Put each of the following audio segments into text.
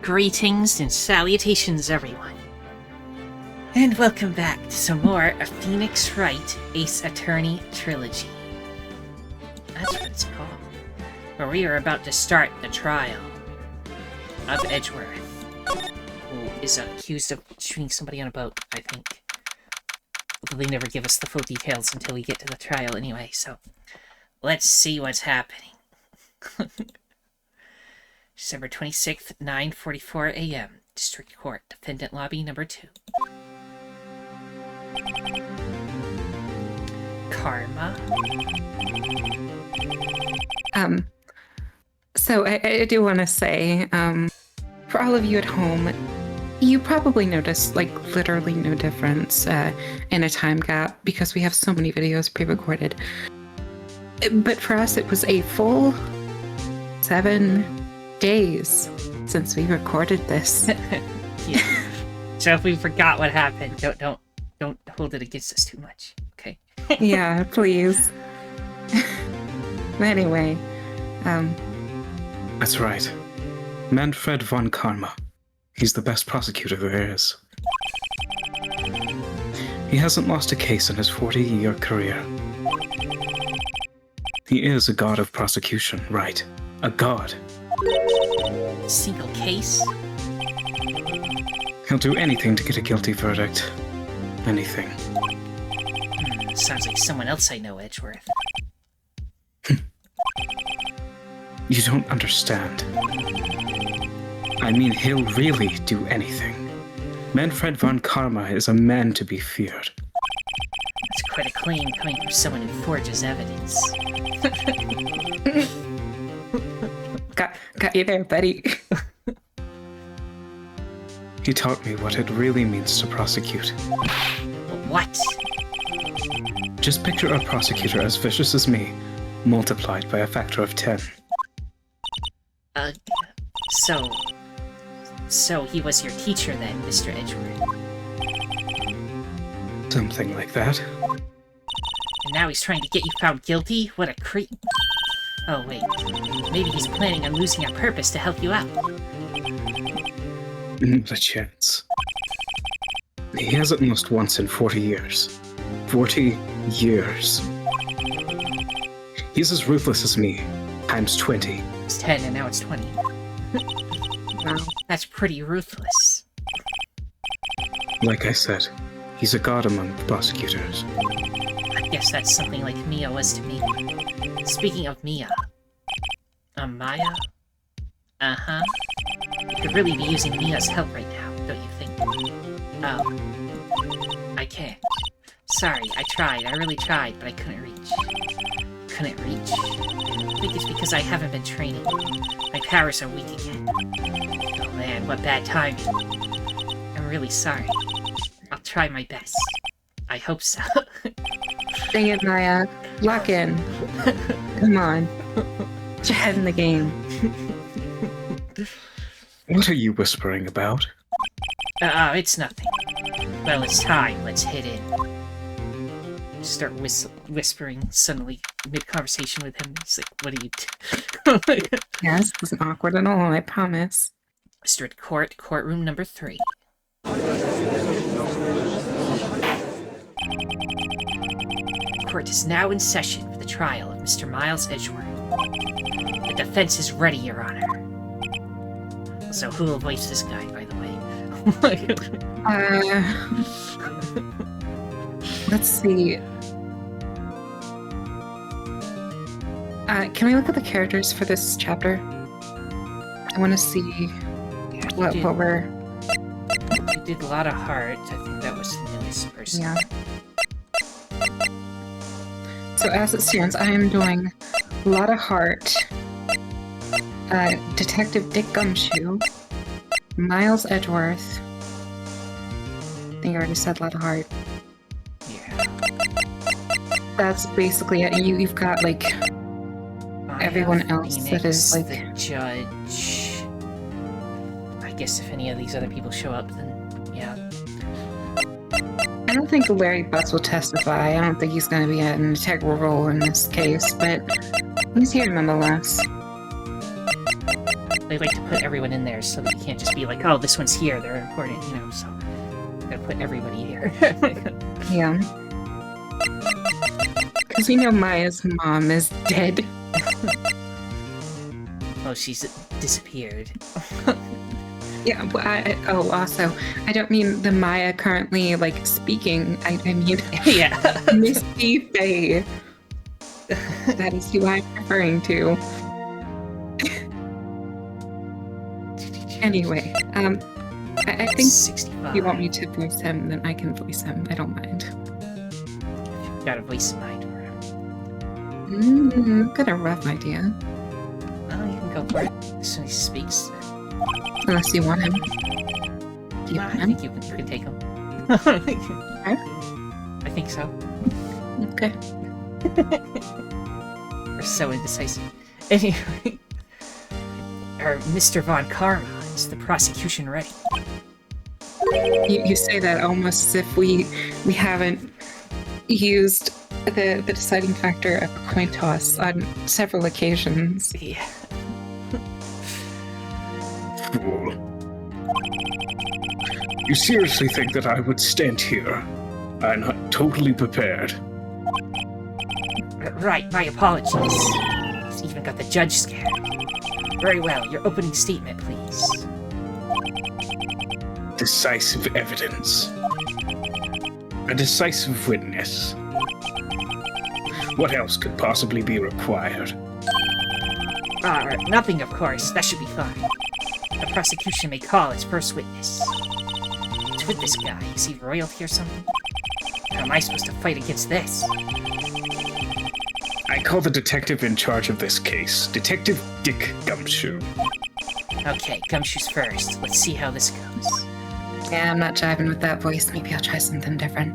Greetings and salutations, everyone. And welcome back to some more of Phoenix Wright Ace Attorney Trilogy. That's what it's called. Where we are about to start the trial of Edgeworth, who is accused of shooting somebody on a boat, I think. Although they never give us the full details until we get to the trial anyway, so let's see what's happening. December 26th, 9:44 a.m. District Court, Defendant Lobby number 2. Karma. So I do want to say, for all of you at home, you probably noticed, like, literally no difference in a time gap because we have so many videos pre-recorded. But for us, it was a full 7 days since we recorded this. Yeah. So if we forgot what happened, don't hold it against us too much, okay? Yeah, please. Anyway, That's right. Manfred von Karma. He's the best prosecutor there is. He hasn't lost a case in his 40-year career. He is a god of prosecution, right? A god. Single case? He'll do anything to get a guilty verdict. Anything. Sounds like someone else I know, Edgeworth. You don't understand. I mean, he'll really do anything. Manfred von Karma is a man to be feared. That's quite a claim coming from someone who forges evidence. got you there, buddy. He taught me what it really means to prosecute. What? Just picture a prosecutor as vicious as me, multiplied by a factor of 10. So he was your teacher then, Mr. Edgeworth? Something like that. And now he's trying to get you found guilty? What a creep. Oh wait, maybe he's planning on losing on purpose to help you out. Not a chance. He hasn't lost once in 40 years. 40 years. He's as ruthless as me, times 20. It's 10 and now it's 20. Wow. That's pretty ruthless. Like I said, he's a god among prosecutors. I guess that's something like Mia was to me. Speaking of Mia... Maya? Uh-huh. You could really be using Mia's help right now, don't you think? Oh. I can't. Sorry, I tried. I really tried, but I couldn't reach. Couldn't reach? I think it's because I haven't been training. My powers are weak again. Oh man, what bad timing. I'm really sorry. I'll try my best. I hope so. Dang it, Maya. Lock in. Come on. Get your head in the game. What are you whispering about? It's nothing. Well, it's time. Let's hit in. Start whispering suddenly mid-conversation with him. He's like, what are you doing? Yes, it wasn't awkward at all, I promise. District Court, courtroom number 3. Court is now in session for the trial of Mr. Miles Edgeworth. The defense is ready, Your Honor. So who will voice this guy, by the way? Let's see. Can we look at the characters for this chapter? I want to see what we're... You did a lot of heart. I think that was the newest person. Yeah. So as it stands, I am doing a lot of heart. Detective Dick Gumshoe. Miles Edgeworth. I think I already said a lot of heart. Yeah. That's basically it. You've got, like, everyone else Phoenix, that is, like... the judge. I guess if any of these other people show up, then, yeah. I don't think Larry Butts will testify. I don't think he's going to be an integral role in this case, but he's here nonetheless. they like to put everyone in there so that you can't just be like, oh, this one's here, they're important, you know, so gotta put everybody here. Yeah. Because we know Maya's mom is dead. Oh, she's disappeared. Yeah, well, also, I don't mean the Maya currently, like, speaking. I mean, Yeah. Misty Faye. That is who I'm referring to. Anyway, I think 65. if you want me to voice him, then I can voice him. I don't mind. Got a voice in mind for him. Got a rough idea. Well, you can go for it as soon as he speaks. Unless you want him. Do you want I him? think you can take him. Okay. I think so. Okay. We're so indecisive. Anyway, Mr. Von Karma, is the prosecution ready? You say that almost as if we haven't used the deciding factor of a coin toss on several occasions. Yeah. Fool. You seriously think that I would stand here? I'm not totally prepared. Right, my apologies. He's even got the judge scared. Very well, your opening statement, please. Decisive evidence. A decisive witness. What else could possibly be required? Nothing, of course. That should be fine. The prosecution may call its first witness. What's with this guy? Is he royalty or something? How am I supposed to fight against this? I call the detective in charge of this case, Detective Dick Gumshoe. Okay, Gumshoe's first. Let's see how this goes. Yeah, I'm not jiving with that voice. Maybe I'll try something different.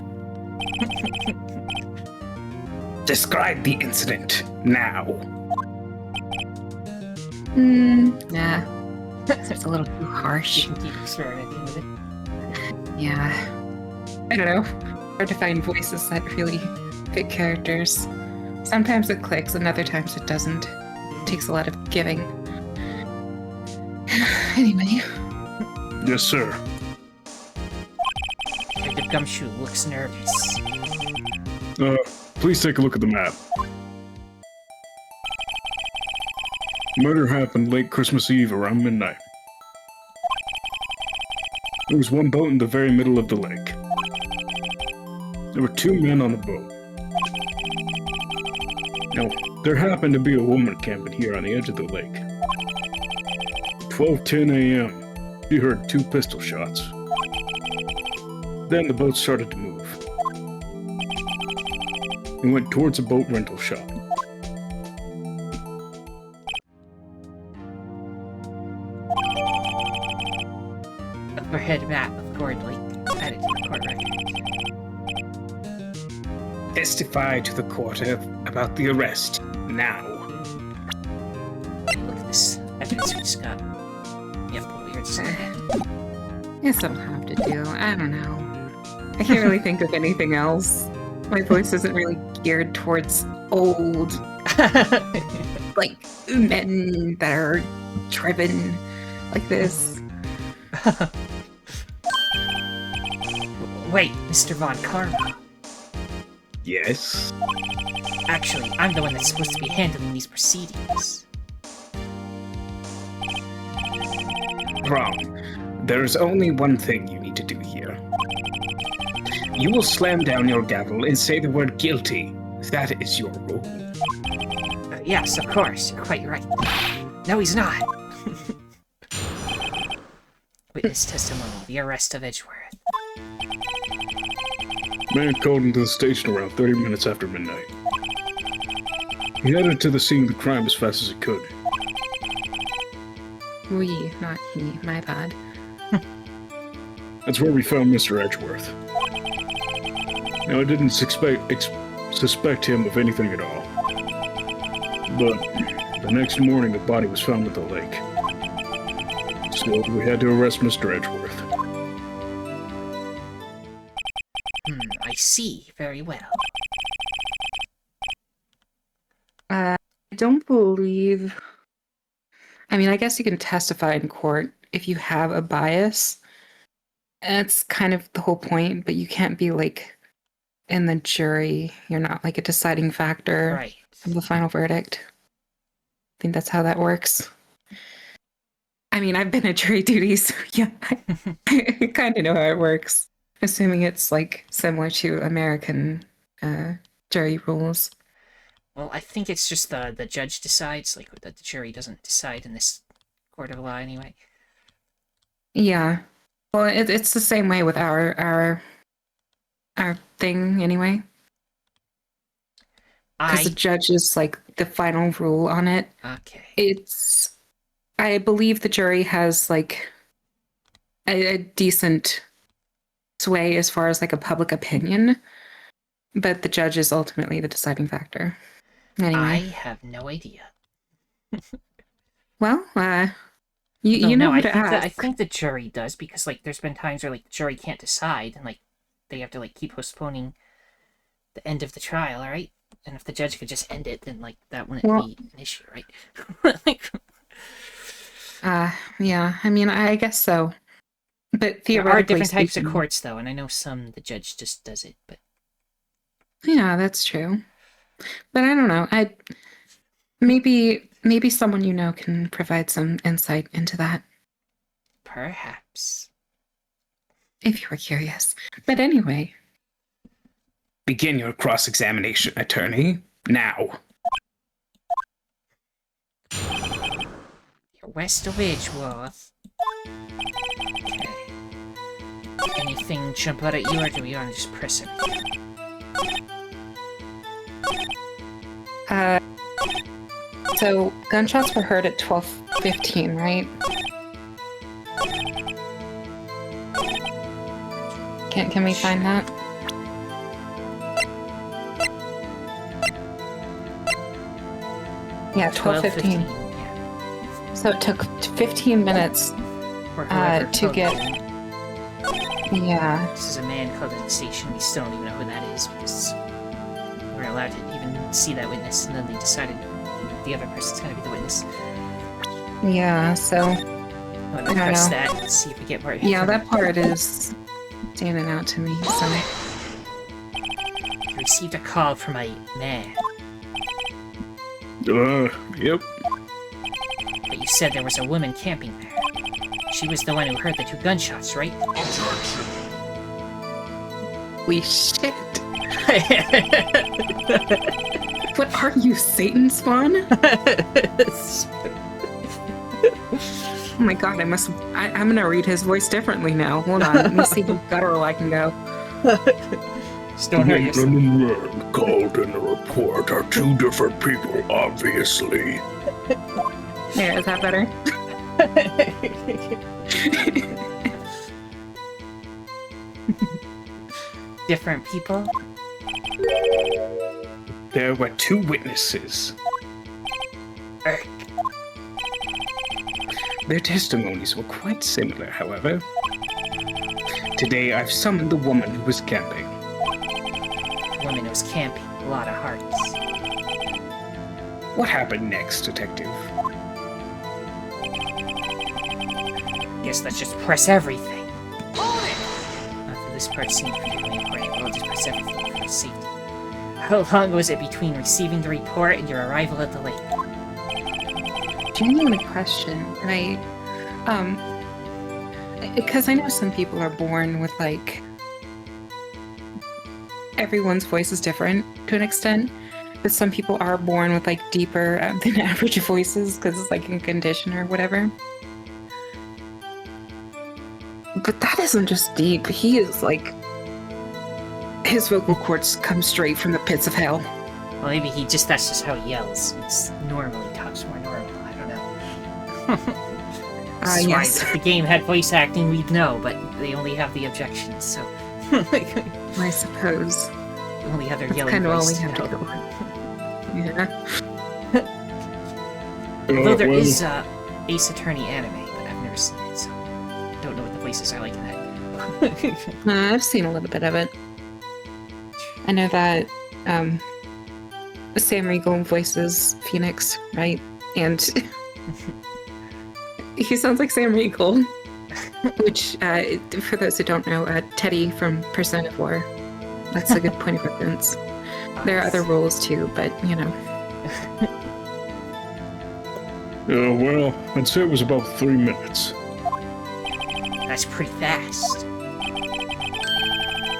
Describe the incident, now. Nah. It's a little too You harsh. can keep experimenting with it. Yeah. I don't know. Hard to find voices that really fit characters. Sometimes it clicks, and other times it doesn't. It takes a lot of giving. Anyway. Yes, sir. Detective Gumshoe looks nervous. Please take a look at the map. Murder happened late Christmas Eve around midnight. There was one boat in the very middle of the lake. There were two men on the boat. Now, there happened to be a woman camping here on the edge of the lake. 12:10 a.m., she heard two pistol shots. Then the boat started to move. It went towards a boat rental shop. Overhead map of Gourd Lake. Added to the court record. Testify to the court about the arrest, now. Hey, look at this evidence we just got. Yep, weird stuff. Guess I'll have to do. I don't know. I can't really think of anything else. My voice isn't really geared towards old, like, men that are driven like this. Wait, Mr. Von Karma. Yes? Actually, I'm the one that's supposed to be handling these proceedings. Wrong. There is only one thing you need to do here. You will slam down your gavel and say the word guilty. That is your role. Yes, of course, you're quite right. No, he's not. Witness testimony, the arrest of Edgeworth. Man called into the station around 30 minutes after midnight. He headed to the scene of the crime as fast as he could. We, not he. My bad. That's where we found Mr. Edgeworth. Now, I didn't suspect him of anything at all. But the next morning, the body was found at the lake. So we had to arrest Mr. Edgeworth. I see. Very well. I don't believe I mean, I guess you can testify in court if you have a bias. That's kind of the whole point, but you can't be like in the jury. You're not like a deciding factor Right. of the final verdict. I think that's how that works. I mean, I've been at jury duty, so yeah, I kind of know how it works. Assuming it's like similar to American jury rules. Well, I think it's just the judge decides, like, that the jury doesn't decide in this court of law anyway. Yeah. Well, it's the same way with our thing anyway. Because the judge is like the final rule on it. Okay. I believe the jury has like a decent sway as far as like a public opinion, but the judge is ultimately the deciding factor. Anyway. I have no idea. Well, you know who to ask. I think the jury does, because like there's been times where like the jury can't decide and like they have to like keep postponing the end of the trial, right? And if the judge could just end it, then like that wouldn't be an issue, right? Like, yeah, I mean, I guess so. But theoretically, there are different types of courts, though, and I know some the judge just does it, but yeah, that's true. But I don't know. Maybe someone you know can provide some insight into that. Perhaps. If you were curious. But anyway. Begin your cross-examination, attorney. Now. You're west of Edgeworth. Okay. Anything jump out at you, or do we want to just press it? So gunshots were heard at 12:15, right? Can we find that? Yeah, 12:15. Yeah. So it took 15 minutes to get. Yeah. This is a man called in the station. We still don't even know who that is, because we're allowed to even see that witness, and then they decided the other person's gonna be the witness. Yeah, so I want to press that and see if we get more. Yeah, that part is standing out to me. So You received a call from a man. Yep. But you said there was a woman camping there. She was the one who heard the 2 gunshots, right? holy shit! What are you, Satan spawn? Oh my god, I'm gonna read his voice differently now. Hold on, let me see how guttural I can go. Just don't hurt yourself. Woman and man called in the report are 2 different people, obviously. There, is that better? Different people? There were 2 witnesses. Erk. Their testimonies were quite similar, however. Today I've summoned the woman who was camping. The woman who was camping. A lot of hearts. What happened next, Detective? Guess let's just press everything. Not that this part seemed particularly important, but I'll just press everything for safety. How long was it between receiving the report and your arrival at the lake? Genuine question, right? Because I know some people are born with like everyone's voice is different to an extent, but some people are born with like deeper than average voices because it's like a condition or whatever. But that isn't just deep. He is like his vocal cords come straight from the pits of hell. Well, maybe that's just how he yells. It's normally talks more normal. I don't know. Yes. If the game had voice acting, we'd know, but they only have the objections, so. I suppose. They only have their That's yelling kind of all we voice have to go on. Yeah. Although there is Ace Attorney anime, but I've never seen it, so don't know what the voices are like in that. I've seen a little bit of it. I know that Sam Riegel voices Phoenix, right? And He sounds like Sam Riegel, which, for those who don't know, Teddy from Persona 4. That's a good point of reference. There are other roles too, but, you know. Well, I'd say it was about 3 minutes. That's pretty fast.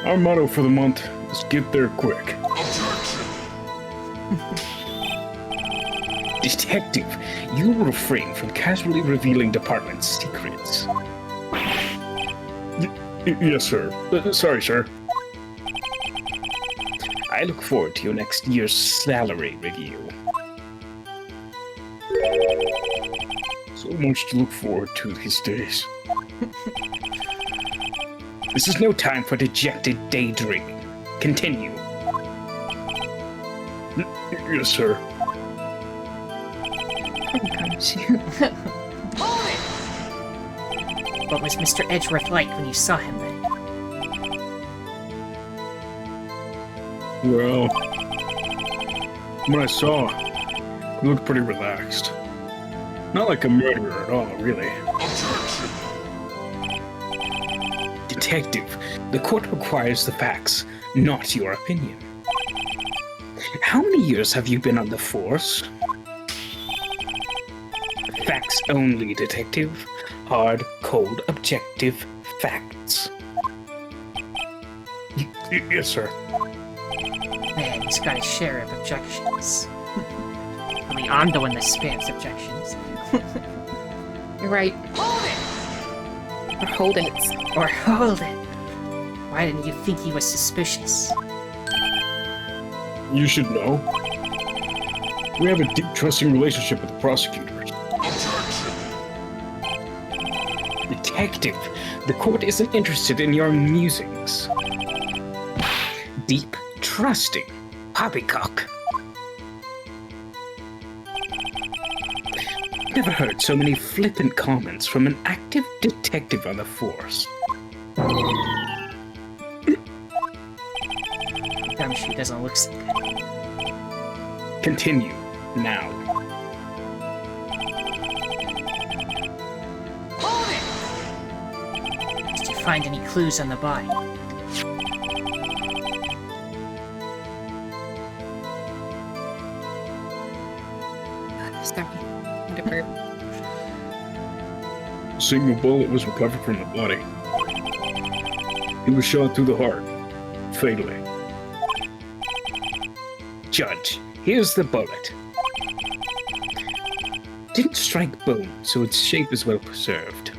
Our motto for the month is get there quick. Detective, you will refrain from casually revealing department secrets. Yes, sir. Sorry, sir. I look forward to your next year's salary review. So much to look forward to these days. This is no time for dejected daydreaming. Continue. Yes, sir. What was Mr. Edgeworth like when you saw him then? Well, when I saw, he looked pretty relaxed. Not like a murderer at all, really. Detective, the court requires the facts, not your opinion. How many years have you been on the force? Facts only, detective. Hard, cold, objective facts. Yes, sir. Man, he's got a share of objections. I mean, I'm the one that spams objections. You're right. Or hold it. Or hold it. Why didn't you think he was suspicious? You should know. We have a deep, trusting relationship with the prosecutors. Detective, the court isn't interested in your musings. Deep, trusting, poppycock. Never heard so many flippant comments from an active detective on the force. Gumshoe doesn't look so good. Continue, now. Did you find any clues on the body? Sorry. Whatever. A single bullet was recovered from the body. He was shot through the heart, fatally. Judge, here's the bullet. Didn't strike bone, so its shape is well preserved.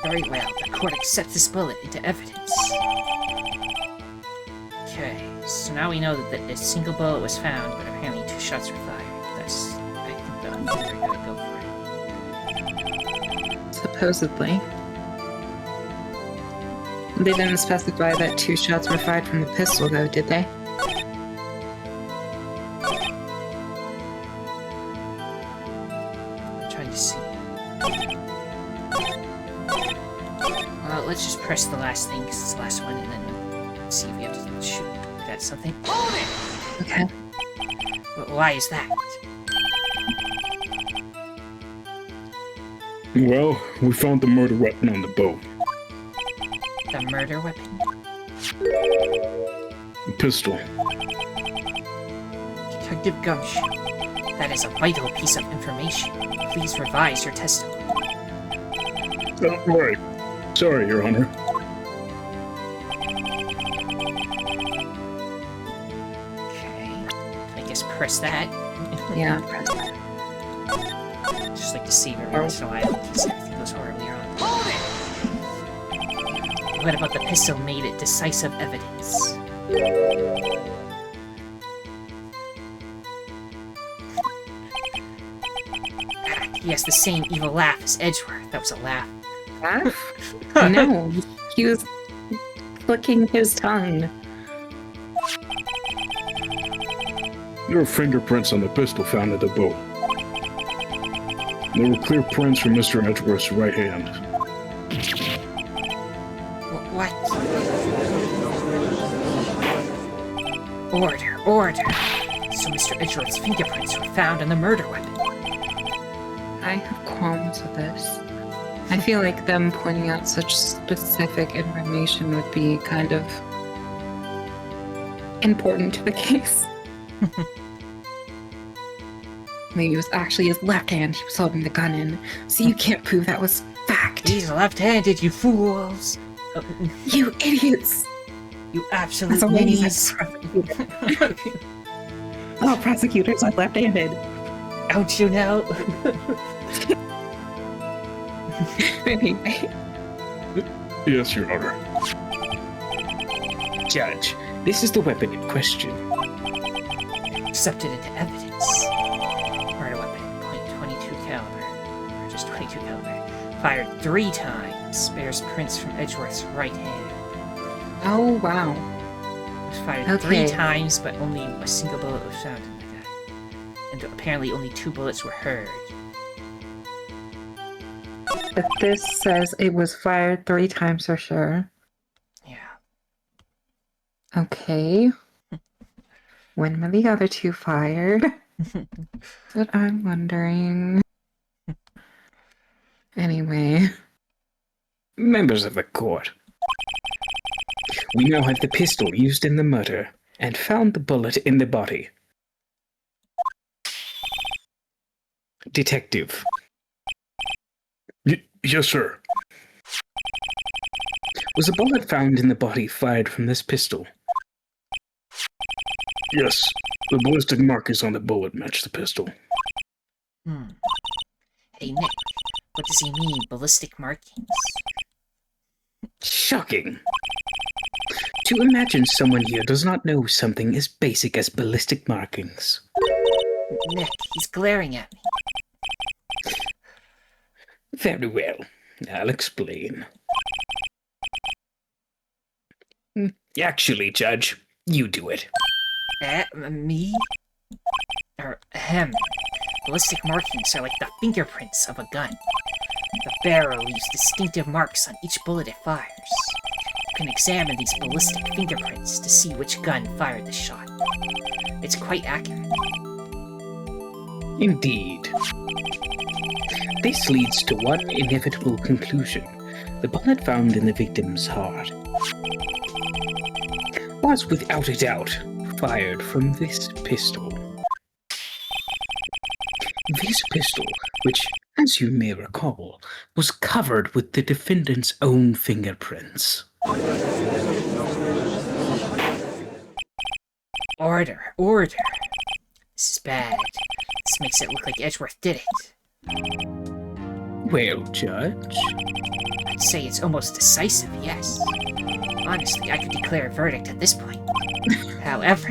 Very well, the court accepts this bullet into evidence. Okay, so now we know that a single bullet was found, but apparently 2 shots were fired. That's, I think, the they're gonna go for it. Supposedly. They didn't specify that 2 shots were fired from the pistol, though, did they? I'm trying to see. Well, let's just press the last thing, because it's the last one, and then see if we have to shoot at something. Okay. But why is that? Well, we found the murder weapon on the boat. The murder weapon? A pistol. Detective Gumshoe, that is a vital piece of information. Please revise your testimony. Right. Sorry, Your Honor. Okay. I guess press that. Yeah, press that. Just like to see every once in a while in case everything goes horribly wrong. What about the pistol made it decisive evidence? Ah, he has the same evil laugh as Edgeworth. That was a laugh. Laugh? No, he was flicking his tongue. There were fingerprints on the pistol found at the boat. There were clear prints from Mr. Edgeworth's right hand. What? Order, order. So Mr. Edgeworth's fingerprints were found on the murder weapon. I have qualms with this. I feel like them pointing out such specific information would be kind of important to the case. Maybe it was actually his left hand he was holding the gun in, so you can't prove that was fact. He's left-handed, you fools! You idiots! You absolute That's a lady ninnies! prosecutor. All prosecutors are left-handed. Don't you know? Anyway. Yes, Your Honor. Judge, this is the weapon in question. Accepted into evidence. Murder weapon, .22 caliber. Or just 22 caliber. Fired 3 times. Bears prints from Edgeworth's right hand. Oh, wow. It was fired Okay. 3 times, but only a single bullet was found in the guy. And apparently only 2 bullets were heard. But this says it was fired 3 times for sure. Yeah. Okay. When were the other 2 fired? That's what I'm wondering. Anyway. Members of the court. We now have the pistol used in the murder and found the bullet in the body. Detective, Yes, sir. was a bullet found in the body fired from this pistol? Yes. The ballistic markings on the bullet match the pistol. Hey, Nick. What does he mean, ballistic markings? Shocking. To imagine someone here does not know something as basic as ballistic markings. Nick, he's glaring at me. Very well. I'll explain. Actually, Judge, you do it. Me? Ballistic markings are like the fingerprints of a gun. The barrel leaves distinctive marks on each bullet it fires. You can examine these ballistic fingerprints to see which gun fired the shot. It's quite accurate. Indeed. This leads to one inevitable conclusion. The bullet found in the victim's heart was, without a doubt, fired from this pistol. This pistol, which, as you may recall, was covered with the defendant's own fingerprints. Order. This is bad. This makes it look like Edgeworth did it. Well, Judge? I'd say it's almost decisive, yes. Honestly, I could declare a verdict at this point. However...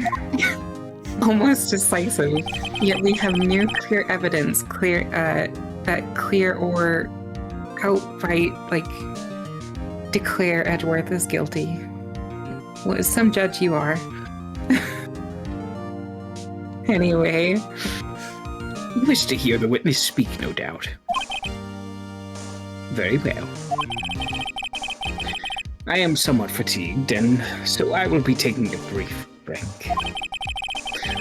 Almost decisive. Yet we have no clear evidence that clear or outright, declare Edgeworth as guilty. Well, some judge you are. Anyway. You wish to hear the witness speak, no doubt. Very well. I am somewhat fatigued, and so I will be taking a brief break.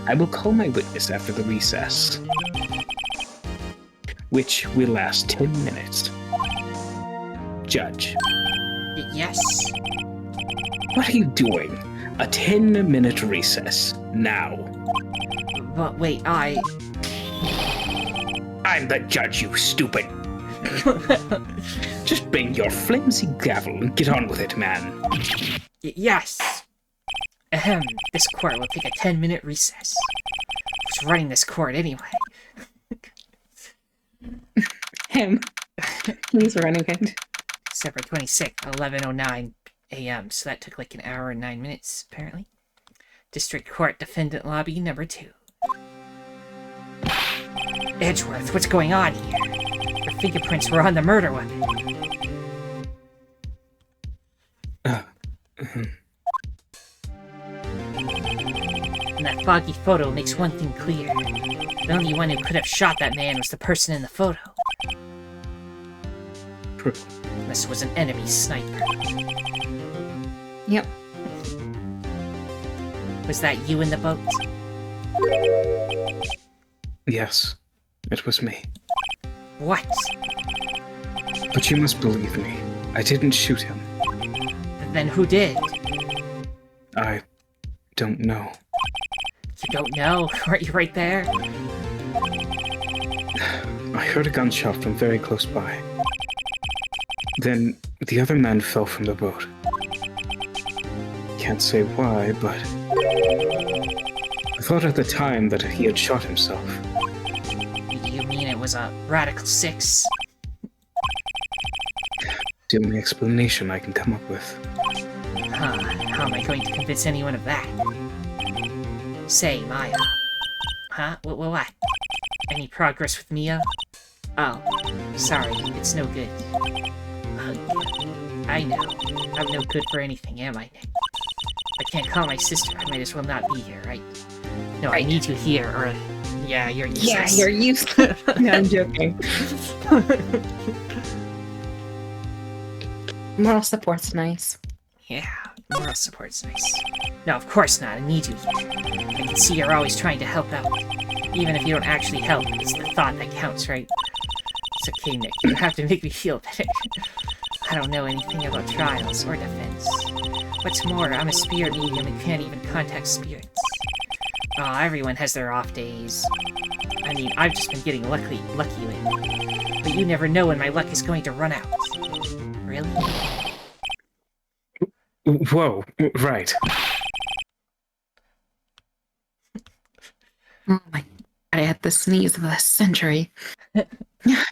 I will call my witness after the recess, which will last 10 minutes. Judge. Yes? What are you doing? A 10-minute recess, now. But wait, I'm the judge, you stupid! Just bring your flimsy gavel and get on with it, man. Yes! This court will take a 10-minute recess. Who's running this court anyway? Him. He's running it. December 26th, 11:09 a.m. So that took like an hour and 9 minutes, apparently. District Court Defendant Lobby number 2. Edgeworth, what's going on here? Your fingerprints were on the murder weapon. And that foggy photo makes one thing clear. The only one who could have shot that man was the person in the photo. Unless it was an enemy sniper. Yep. Was that you in the boat? Yes, it was me. What? But you must believe me. I didn't shoot him. Then who did? I don't know. You don't know? Weren't you right there? I heard a gunshot from very close by. Then the other man fell from the boat. Can't say why, but I thought at the time that he had shot himself. You mean it was a Radical 6? The only explanation I can come up with. Huh, how am I going to convince anyone of that? Say, Maya. Huh? What? Any progress with Mia? Oh, sorry, it's no good. I know. I'm no good for anything, am I? I can't call my sister. I might as well not be here, right? No, I need you here, or... Yeah, you're useless. Yeah, you're useless. No, I'm joking. Moral support's nice. Yeah, moral support's nice. No, of course not. I need you here. I can see you're always trying to help out. Even if you don't actually help, it's the thought that counts, right? It's okay, Nick. You have to make me feel better. I don't know anything about trials or defense. What's more, I'm a spirit medium and can't even contact spirits. Oh, everyone has their off days. I mean, I've just been getting lucky lately. But you never know when my luck is going to run out. Really? Whoa, right. Oh my god, I had the sneeze of the century.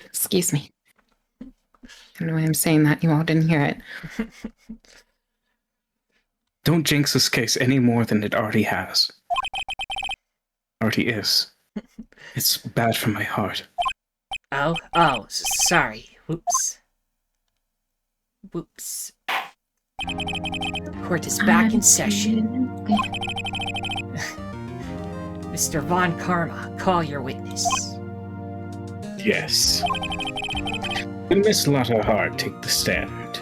Excuse me. I don't know why I'm saying that. You all didn't hear it. Don't jinx this case any more than it already has. Already is. It's bad for my heart. Oh, sorry. Whoops. Court is back in session. Mr. Von Karma, call your witness. Yes. Will Miss Lotta Hart take the stand?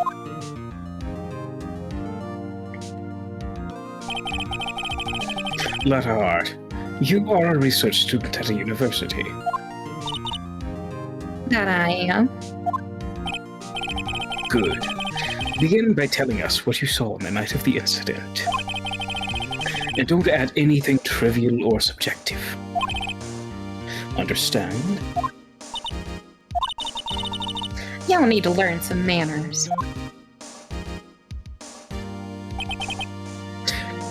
Lotta Hart, you are a research student at a university. That I am. Good. Begin by telling us what you saw on the night of the incident. And don't add anything trivial or subjective. Understand? Y'all need to learn some manners.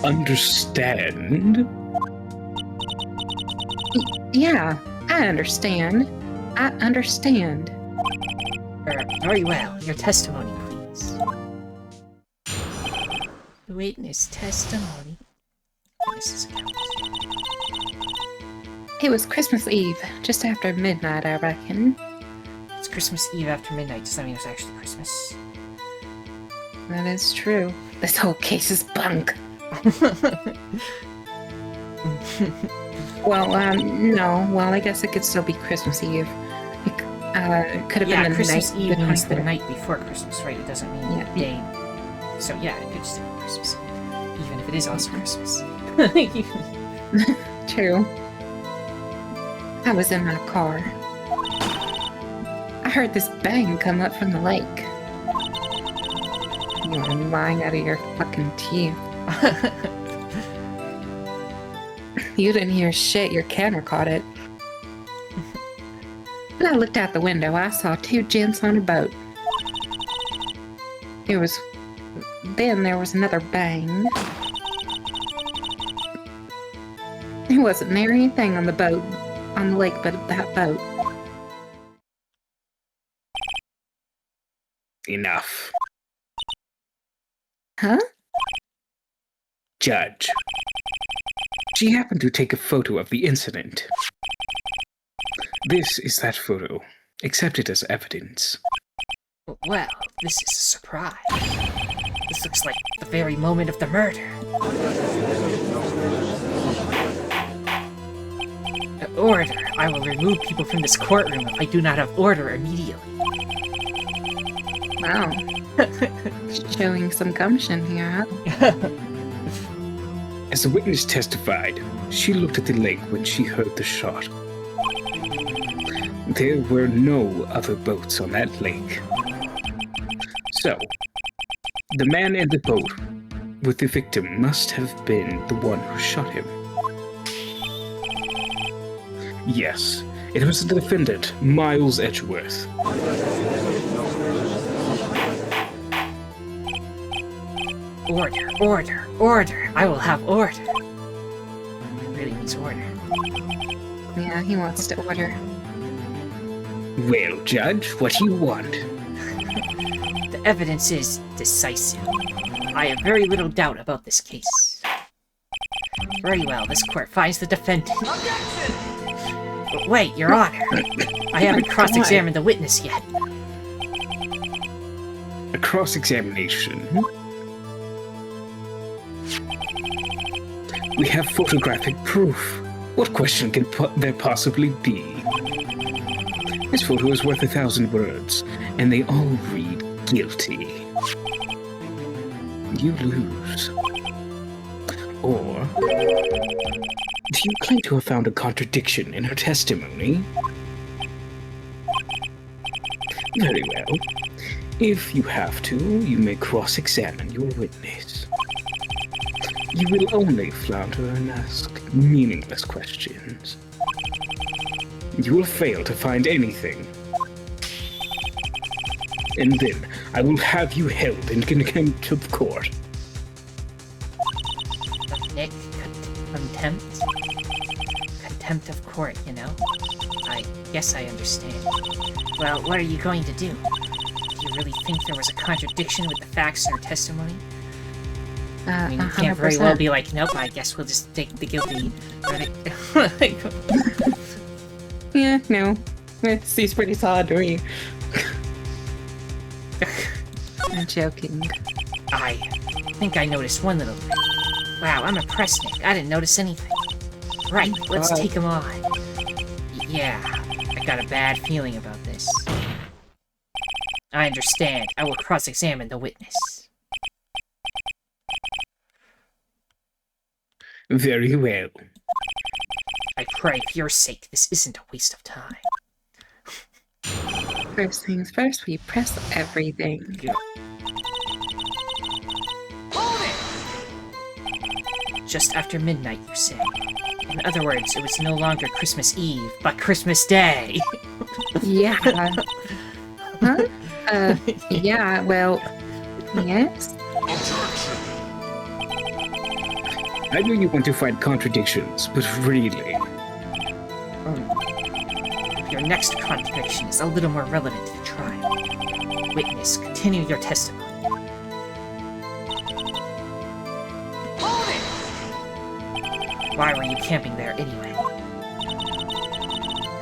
Understand? Yeah, I understand. I understand. Very well. Your testimony, please. Witness testimony. Mrs. Count. It was Christmas Eve, just after midnight, I reckon. It's Christmas Eve after midnight. Does that mean it's actually Christmas? That is true. This whole case is bunk. Well, no. Well, I guess it could still be Christmas Eve. It could have been the Christmas night. Eve means the night before Christmas, right? It doesn't mean Yeah. the day. So yeah, it could still be Christmas, even if it is also Christmas. True. I was in my car. I heard this bang come up from the lake. You are lying out of your fucking teeth. You didn't hear shit, your camera caught it. When I looked out the window, I saw two gents on a boat. There was another bang. There wasn't near anything on the lake but that boat. Enough. Huh? Judge. She happened to take a photo of the incident. This is that photo. Accept it as evidence. Well, this is a surprise. This looks like the very moment of the murder. Order. I will remove people from this courtroom if I do not have order immediately. Wow. Showing some gumption here, huh? As the witness testified, she looked at the lake when she heard the shot. There were no other boats on that lake. So, the man in the boat with the victim must have been the one who shot him. Yes, it was the defendant, Miles Edgeworth. Order, order, order. I will have order. It really means order. Yeah, he wants to order. Well, Judge, what do you want? The evidence is decisive. I have very little doubt about this case. Very well, this court finds the defendant. But wait, Your Honor. I haven't cross-examined the witness yet. A cross-examination? We have photographic proof. What question can there possibly be? This photo is worth 1,000 words, and they all read guilty. You lose. Or, do you claim to have found a contradiction in her testimony? Very well. If you have to, you may cross-examine your witness. You will only flounder and ask meaningless questions. You will fail to find anything. And then I will have you held in contempt of court. Nick, contempt? Contempt of court, you know? I guess I understand. Well, what are you going to do? Do you really think there was a contradiction with the facts in her testimony? I mean, you can't very well be like, nope, I guess we'll just take the guilty verdict. Yeah, no. He's pretty solid to me. I'm joking. I think I noticed one little thing. Wow, I'm impressed, Nick. I didn't notice anything. Right, let's take him on. Yeah, I got a bad feeling about this. I understand. I will cross-examine the witness. Very well. I pray for your sake this isn't a waste of time. First things first, we press everything. Just after midnight, you say. In other words, it was no longer Christmas Eve, but Christmas Day. Yeah. Huh? Yeah, well, yes. I know you want to find contradictions, but really... Your next contradiction is a little more relevant to the trial. Witness, continue your testimony. Why were you camping there anyway?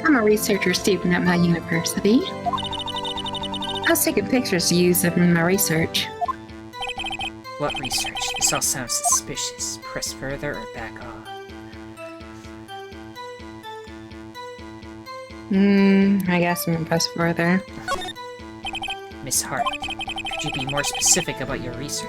I'm a researcher student at my university. I was taking pictures to use them in my research. What research? This all sounds suspicious. Press further or back off? I guess I'm gonna press further. Miss Hart, could you be more specific about your research?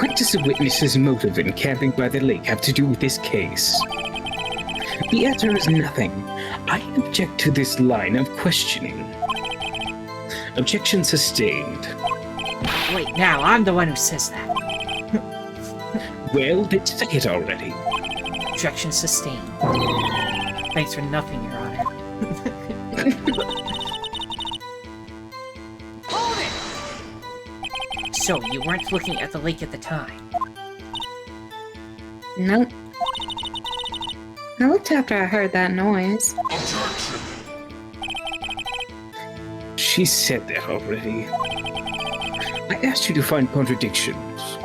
What does the witness's motive in camping by the lake have to do with this case? The answer is nothing. I object to this line of questioning. Objection sustained. Wait, now I'm the one who says that. Well, then say it already. Objection sustained. Thanks for nothing, Your Honor. So, you weren't looking at the lake at the time? Nope. I looked after I heard that noise. She said that already. I asked you to find contradictions,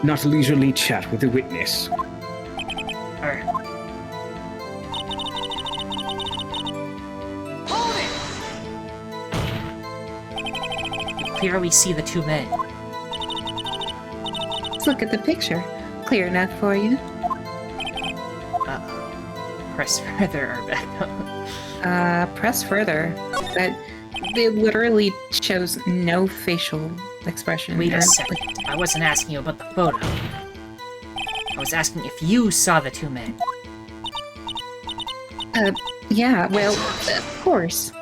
not a leisurely chat with the witness. Alright. You clearly see the two men. Let's look at the picture. Clear enough for you? Uh-oh. Press further or back up. Press further. But it literally shows no facial expression. Wait a second. I wasn't asking you about the photo. I was asking if you saw the two men. Yeah, well, of course.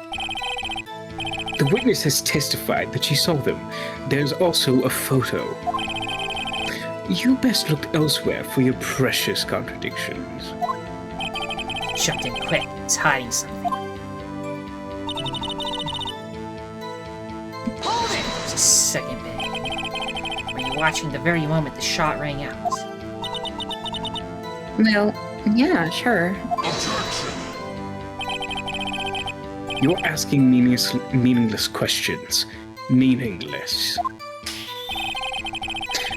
The witness has testified that she saw them. There's also a photo. You best look elsewhere for your precious contradictions. Jumped in quick. It's hiding something. Hold it! Just a second, babe. Were you watching the very moment the shot rang out? Well, yeah, sure. You're asking meaningless questions. Meaningless.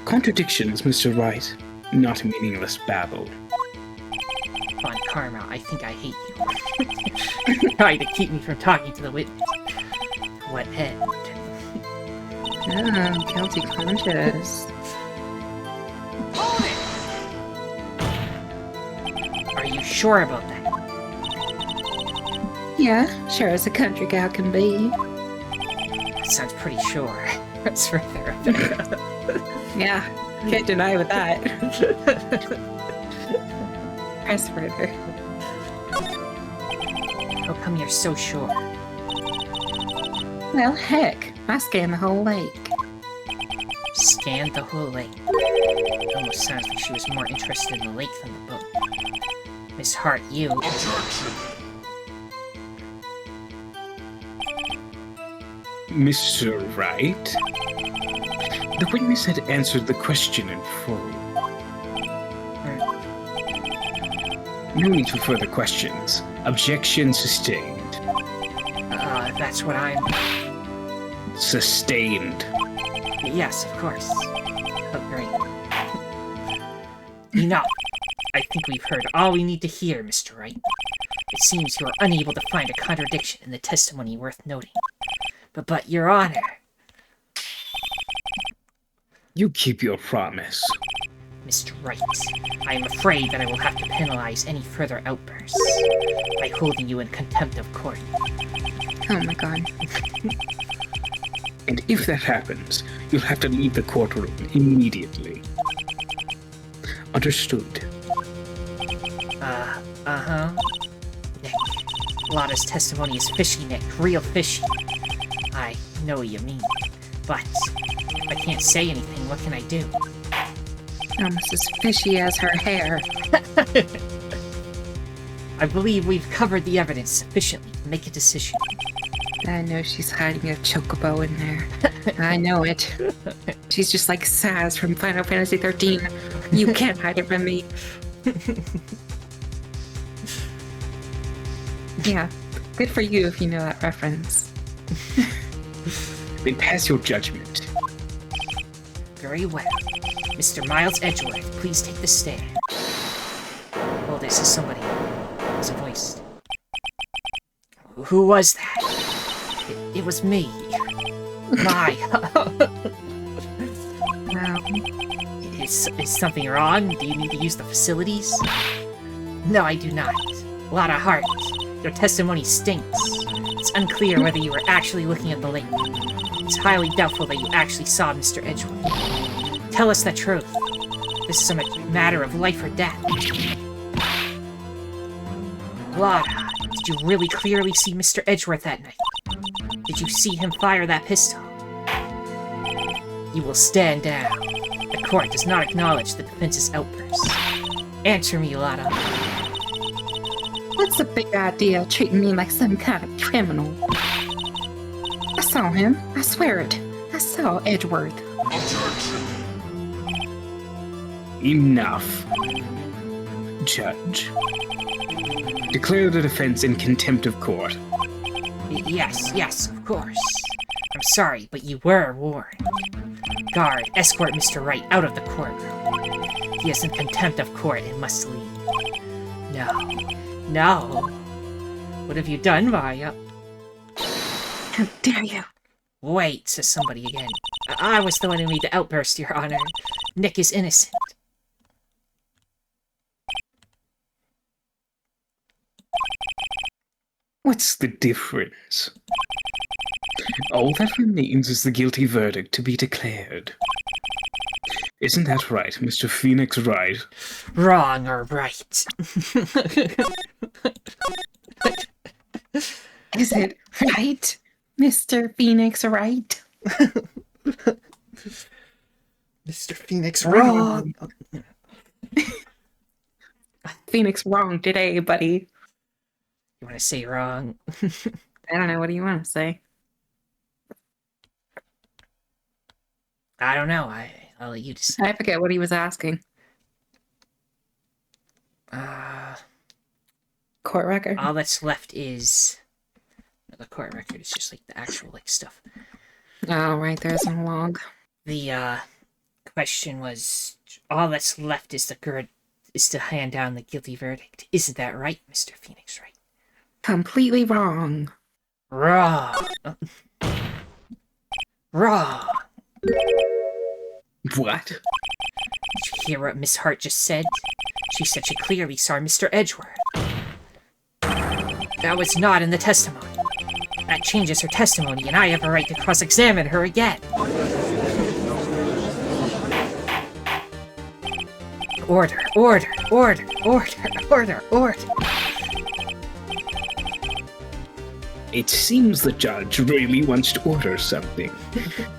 Contradictions, Mr. Wright, not meaningless babble. On Karma, I think I hate you. Trying to keep me from talking to the witness. What end? Oh, guilty conscious. Hold it! Are you sure about that? Yeah, sure as a country gal can be. That sounds pretty sure. That's for therapy. Yeah, can't deny with that. Press further. How come you're so sure? Well, heck, I scanned the whole lake. Scanned the whole lake. It almost sounds like she was more interested in the lake than the book. Miss Hart, you... Mr. Wright? The witness had answered the question in full. No need for further questions. Objection sustained. That's what I'm... Sustained. Yes, of course. Oh, great. Enough. I think we've heard all we need to hear, Mr. Wright. It seems you are unable to find a contradiction in the testimony worth noting. But, Your Honor... You keep your promise. Mr. Wright, I am afraid that I will have to penalize any further outbursts by holding you in contempt of court. Oh my god. And if that happens, you'll have to leave the courtroom immediately. Understood? Uh-huh. Nick, Lotta's testimony is fishy, Nick. Real fishy. I know what you mean. But, if I can't say anything, what can I do? Almost as fishy as her hair. I believe we've covered the evidence sufficiently to make a decision. I know she's hiding a chocobo in there. I know it. She's just like Saz from Final Fantasy 13. You can't hide it from me. Yeah, good for you if you know that reference. Then pass your judgment. Very well. Mr. Miles Edgeworth, please take the stand. Oh, this is somebody. It's a voice. Who was that? It was me. My. Wow. Is something wrong? Do you need to use the facilities? No, I do not. Lotta Hart, your testimony stinks. It's unclear whether you were actually looking at the lake. It's highly doubtful that you actually saw Mr. Edgeworth. Tell us the truth. This is a matter of life or death. Lotta, did you really clearly see Mr. Edgeworth that night? Did you see him fire that pistol? You will stand down. The court does not acknowledge the defense's outburst. Answer me, Lotta. What's the big idea treating me like some kind of criminal? I saw him. I swear it. I saw Edgeworth. Enough. Judge. Declare the defense in contempt of court. Yes, of course. I'm sorry, but you were warned. Guard, escort Mr. Wright out of the courtroom. He is in contempt of court and must leave. No. What have you done, Maya? How dare you? Wait, says somebody again. I was the one who made the outburst, Your Honor. Nick is innocent. What's the difference? All that remains is the guilty verdict to be declared. Isn't that right, Mr. Phoenix Wright? Wrong or right? Is it right, Mr. Phoenix Wright? Mr. Phoenix, Wrong. Phoenix wrong today, buddy. You want to say wrong? I don't know. What do you want to say? I don't know. I'll let you decide. I forget what he was asking. Court record? All that's left is... The court record is just like the actual like stuff. Oh, right. There's a log. The question was, all that's left is to hand down the guilty verdict. Isn't that right, Mr. Phoenix Wright? Completely wrong. Wrong. Wrong. What? Did you hear what Miss Hart just said? She said she clearly saw Mr. Edgeworth. That was not in the testimony. That changes her testimony, and I have a right to cross-examine her again. Order, order, order, order, order, order. It seems the judge really wants to order something.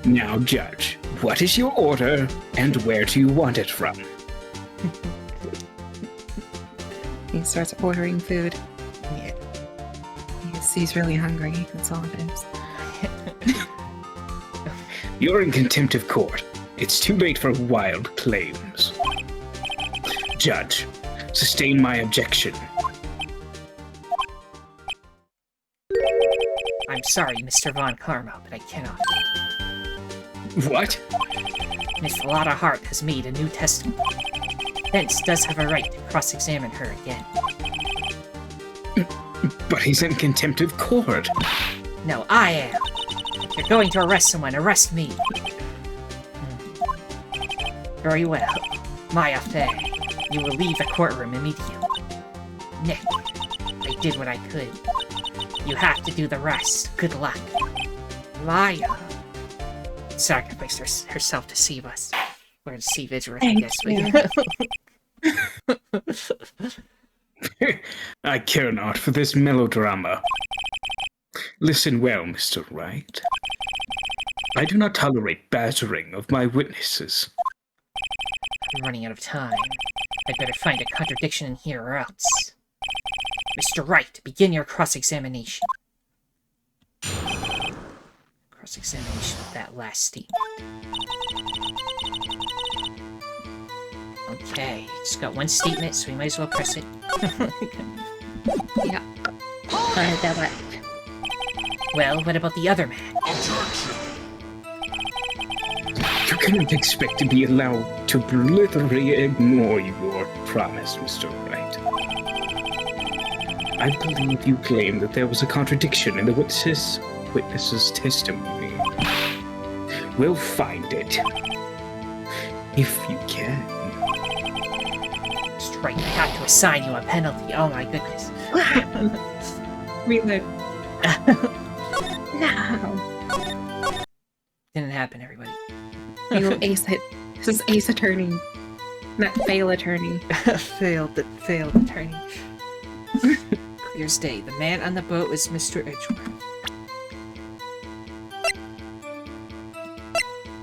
Now, Judge, what is your order, and where do you want it from? He starts ordering food. Yeah. He's really hungry. That's all it is. You're in contempt of court. It's too late for wild claims. Judge, sustain my objection. I'm sorry, Mr. Von Carmel, but I cannot. What? Miss Lotta Hart has made a new testimony. Vince does have a right to cross-examine her again. But he's in contempt of court. No, I am. If you're going to arrest someone, arrest me. Very well. My affair. You will leave the courtroom immediately. Nick, I did what I could. You have to do the rest. Good luck. Maya sacrificed herself to save us. We're going to see Edgeworth, I guess. I care not for this melodrama. Listen well, Mr. Wright. I do not tolerate badgering of my witnesses. I'm running out of time. I'd better find a contradiction in here or else. Mr. Wright, begin your cross-examination. Cross-examination of that last statement. Okay, just got one statement, so we might as well press it. Yeah. Alright, that left. Well, what about the other man? You cannot expect to be allowed to literally ignore your promise, Mr. Wright. I believe you claim that there was a contradiction in the witness's testimony. We'll find it. If you can. Mr. Wright, I have to assign you a penalty. Oh my goodness. Reload. No. Didn't happen, everybody. You will ace it. This is ace attorney, not fail attorney. failed attorney. Clear's day. The man on the boat was Mr. Edgeworth.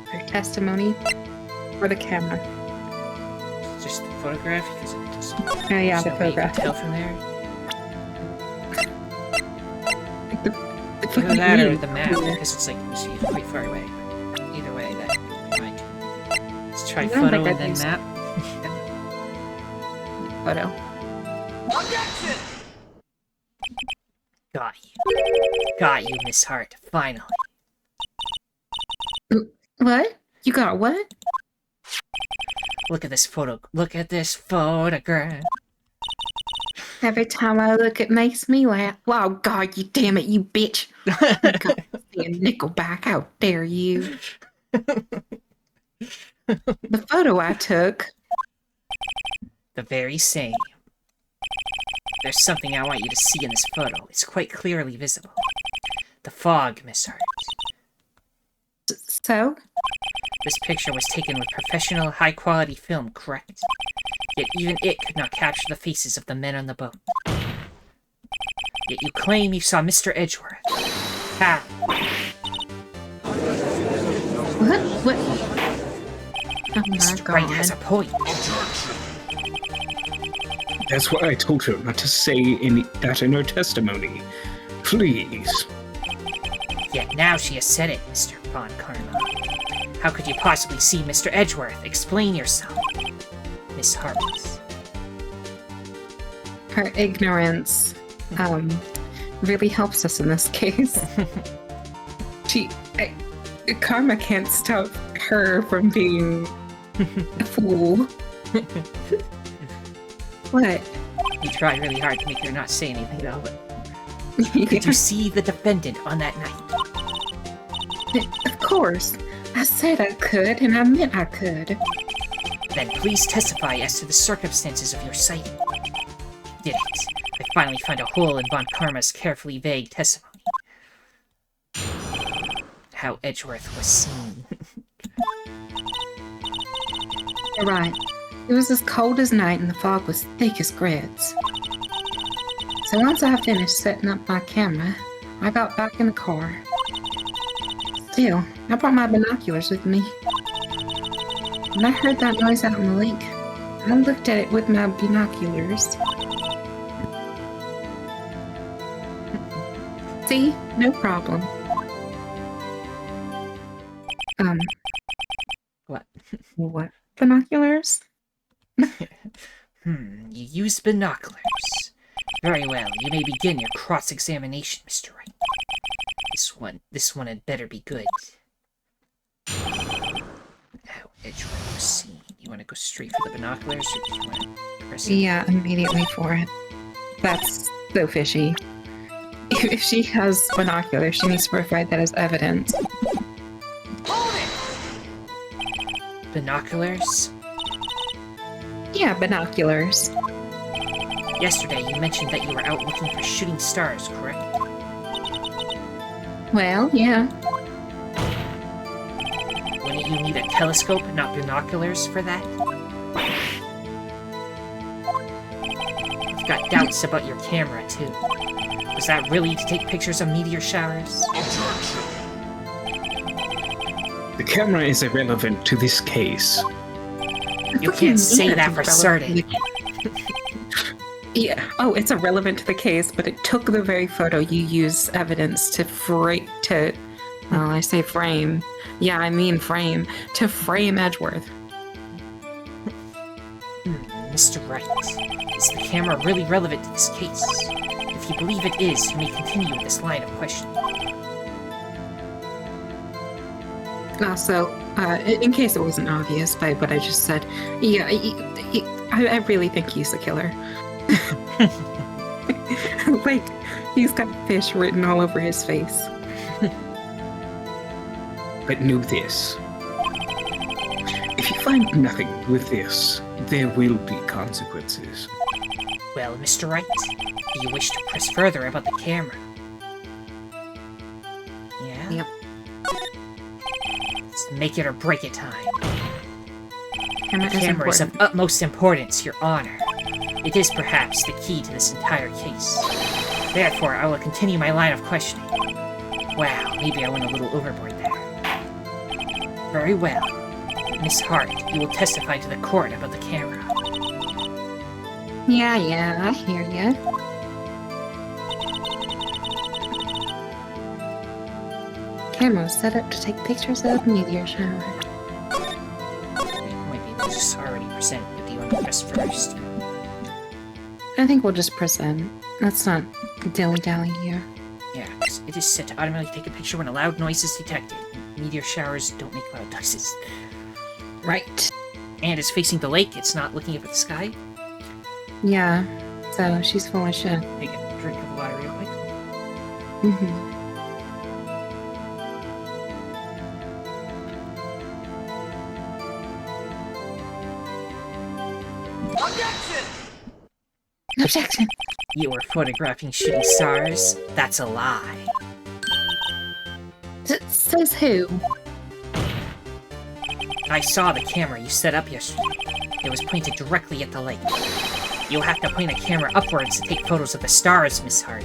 Her testimony or the camera? Just the photograph, because it just... Oh yeah, the there's no way you can photograph. tell from there. The Either that or the fucking map, name. because it's like, you see, it's quite far away. Either way, that fine. Let's try I don't photo think and I'd then use- map. Photo. Got you. Got you, Miss Hart. Finally. What? You got what? Look at this photo. Look at this photograph. Every time I look, it makes me laugh. Oh God, you damn it, you bitch! You got a nickel back. How dare you? The photo I took. The very same. There's something I want you to see in this photo. It's quite clearly visible. The fog, Miss Hart. So? This picture was taken with professional, high-quality film, correct? Yet even it could not capture the faces of the men on the boat. Yet you claim you saw Mr. Edgeworth. How? What? Oh my Mr. Wright god. has a point. That's why I told her not to say that in her testimony. Please. Yet now she has said it, Mr. Von Karma. How could you possibly see Mr. Edgeworth? Explain yourself, Miss Harpers. Her ignorance really helps us in this case. Karma can't stop her from being a fool. What? You tried really hard to make her not say anything, though, but Yeah. could you see the defendant on that night? Of course. I said I could, and I meant I could. Then please testify as to the circumstances of your sighting. Did it? I finally found a hole in Von Karma's carefully vague testimony. How Edgeworth was seen. You're right. It was as cold as night, and the fog was thick as grits. So once I finished setting up my camera, I got back in the car. Still, I brought my binoculars with me. When I heard that noise out in the lake, I looked at it with my binoculars. See? No problem. What? What? Binoculars? You used binoculars. Very well, you may begin your cross-examination, Mr. Wright. This one had better be good. How Edgeworth was seen. You want to go straight for the binoculars, or do you want to press it? Yeah, immediately for it. That's so fishy. If she has binoculars, she needs to provide that as evidence. Binoculars? Yeah, binoculars. Yesterday, you mentioned that you were out looking for shooting stars, correct? Well, yeah. Wouldn't you need a telescope, not binoculars, for that? I've got doubts about your camera, too. Was that really to take pictures of meteor showers? The camera is irrelevant to this case. You can't say that for certain. Yeah. Oh, it's irrelevant to the case, but it took the very photo you use evidence to well, I say frame. Yeah, I mean frame. To frame Edgeworth. Mr. Wright, is the camera really relevant to this case? If you believe it is, you may continue with this line of questioning. Also, in case it wasn't obvious by what I just said, yeah, I really think he's the killer. Like, he's got fish written all over his face. But know this. If you find nothing with this, there will be consequences. Well, Mr. Wright, do you wish to press further about the camera? Yeah? Yep. It's make it or break it time. Camera The camera is of utmost importance, Your Honor. It is perhaps the key to this entire case. Therefore, I will continue my line of questioning. Wow, maybe I went a little overboard there. Very well. Miss Hart, you will testify to the court about the camera. Yeah, I hear ya. Camera set up to take pictures of meteor shower. Might be able to just already present, but do you want to press first? I think we'll just present. Let's not dilly-dally here. Yeah, 'cause it is set to automatically take a picture when a loud noise is detected. Meteor showers don't make loud noises. Right. And it's facing the lake, it's not looking up at the sky. Yeah, so she's full of shit. Take a drink of water real quick. Mm-hmm. Objection! You were photographing shooting stars? That's a lie. Says who? I saw the camera you set up yesterday. It was pointed directly at the lake. You'll have to point a camera upwards to take photos of the stars, Miss Hart.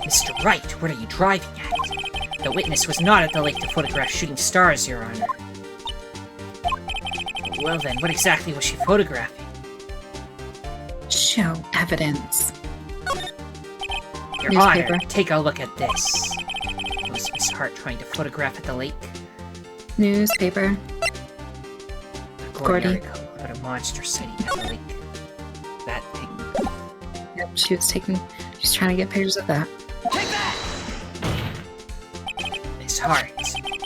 Mr. Wright, what are you driving at? The witness was not at the lake to photograph shooting stars, Your Honor. Well then, what exactly was she photographing? Show evidence. Your Newspaper. Honor, take a look at this. Was Miss Hart trying to photograph at the lake? Newspaper. A Gordy. article about a monster sighting at the lake. That thing. Yep, she was trying to get pictures of that. Miss Hart,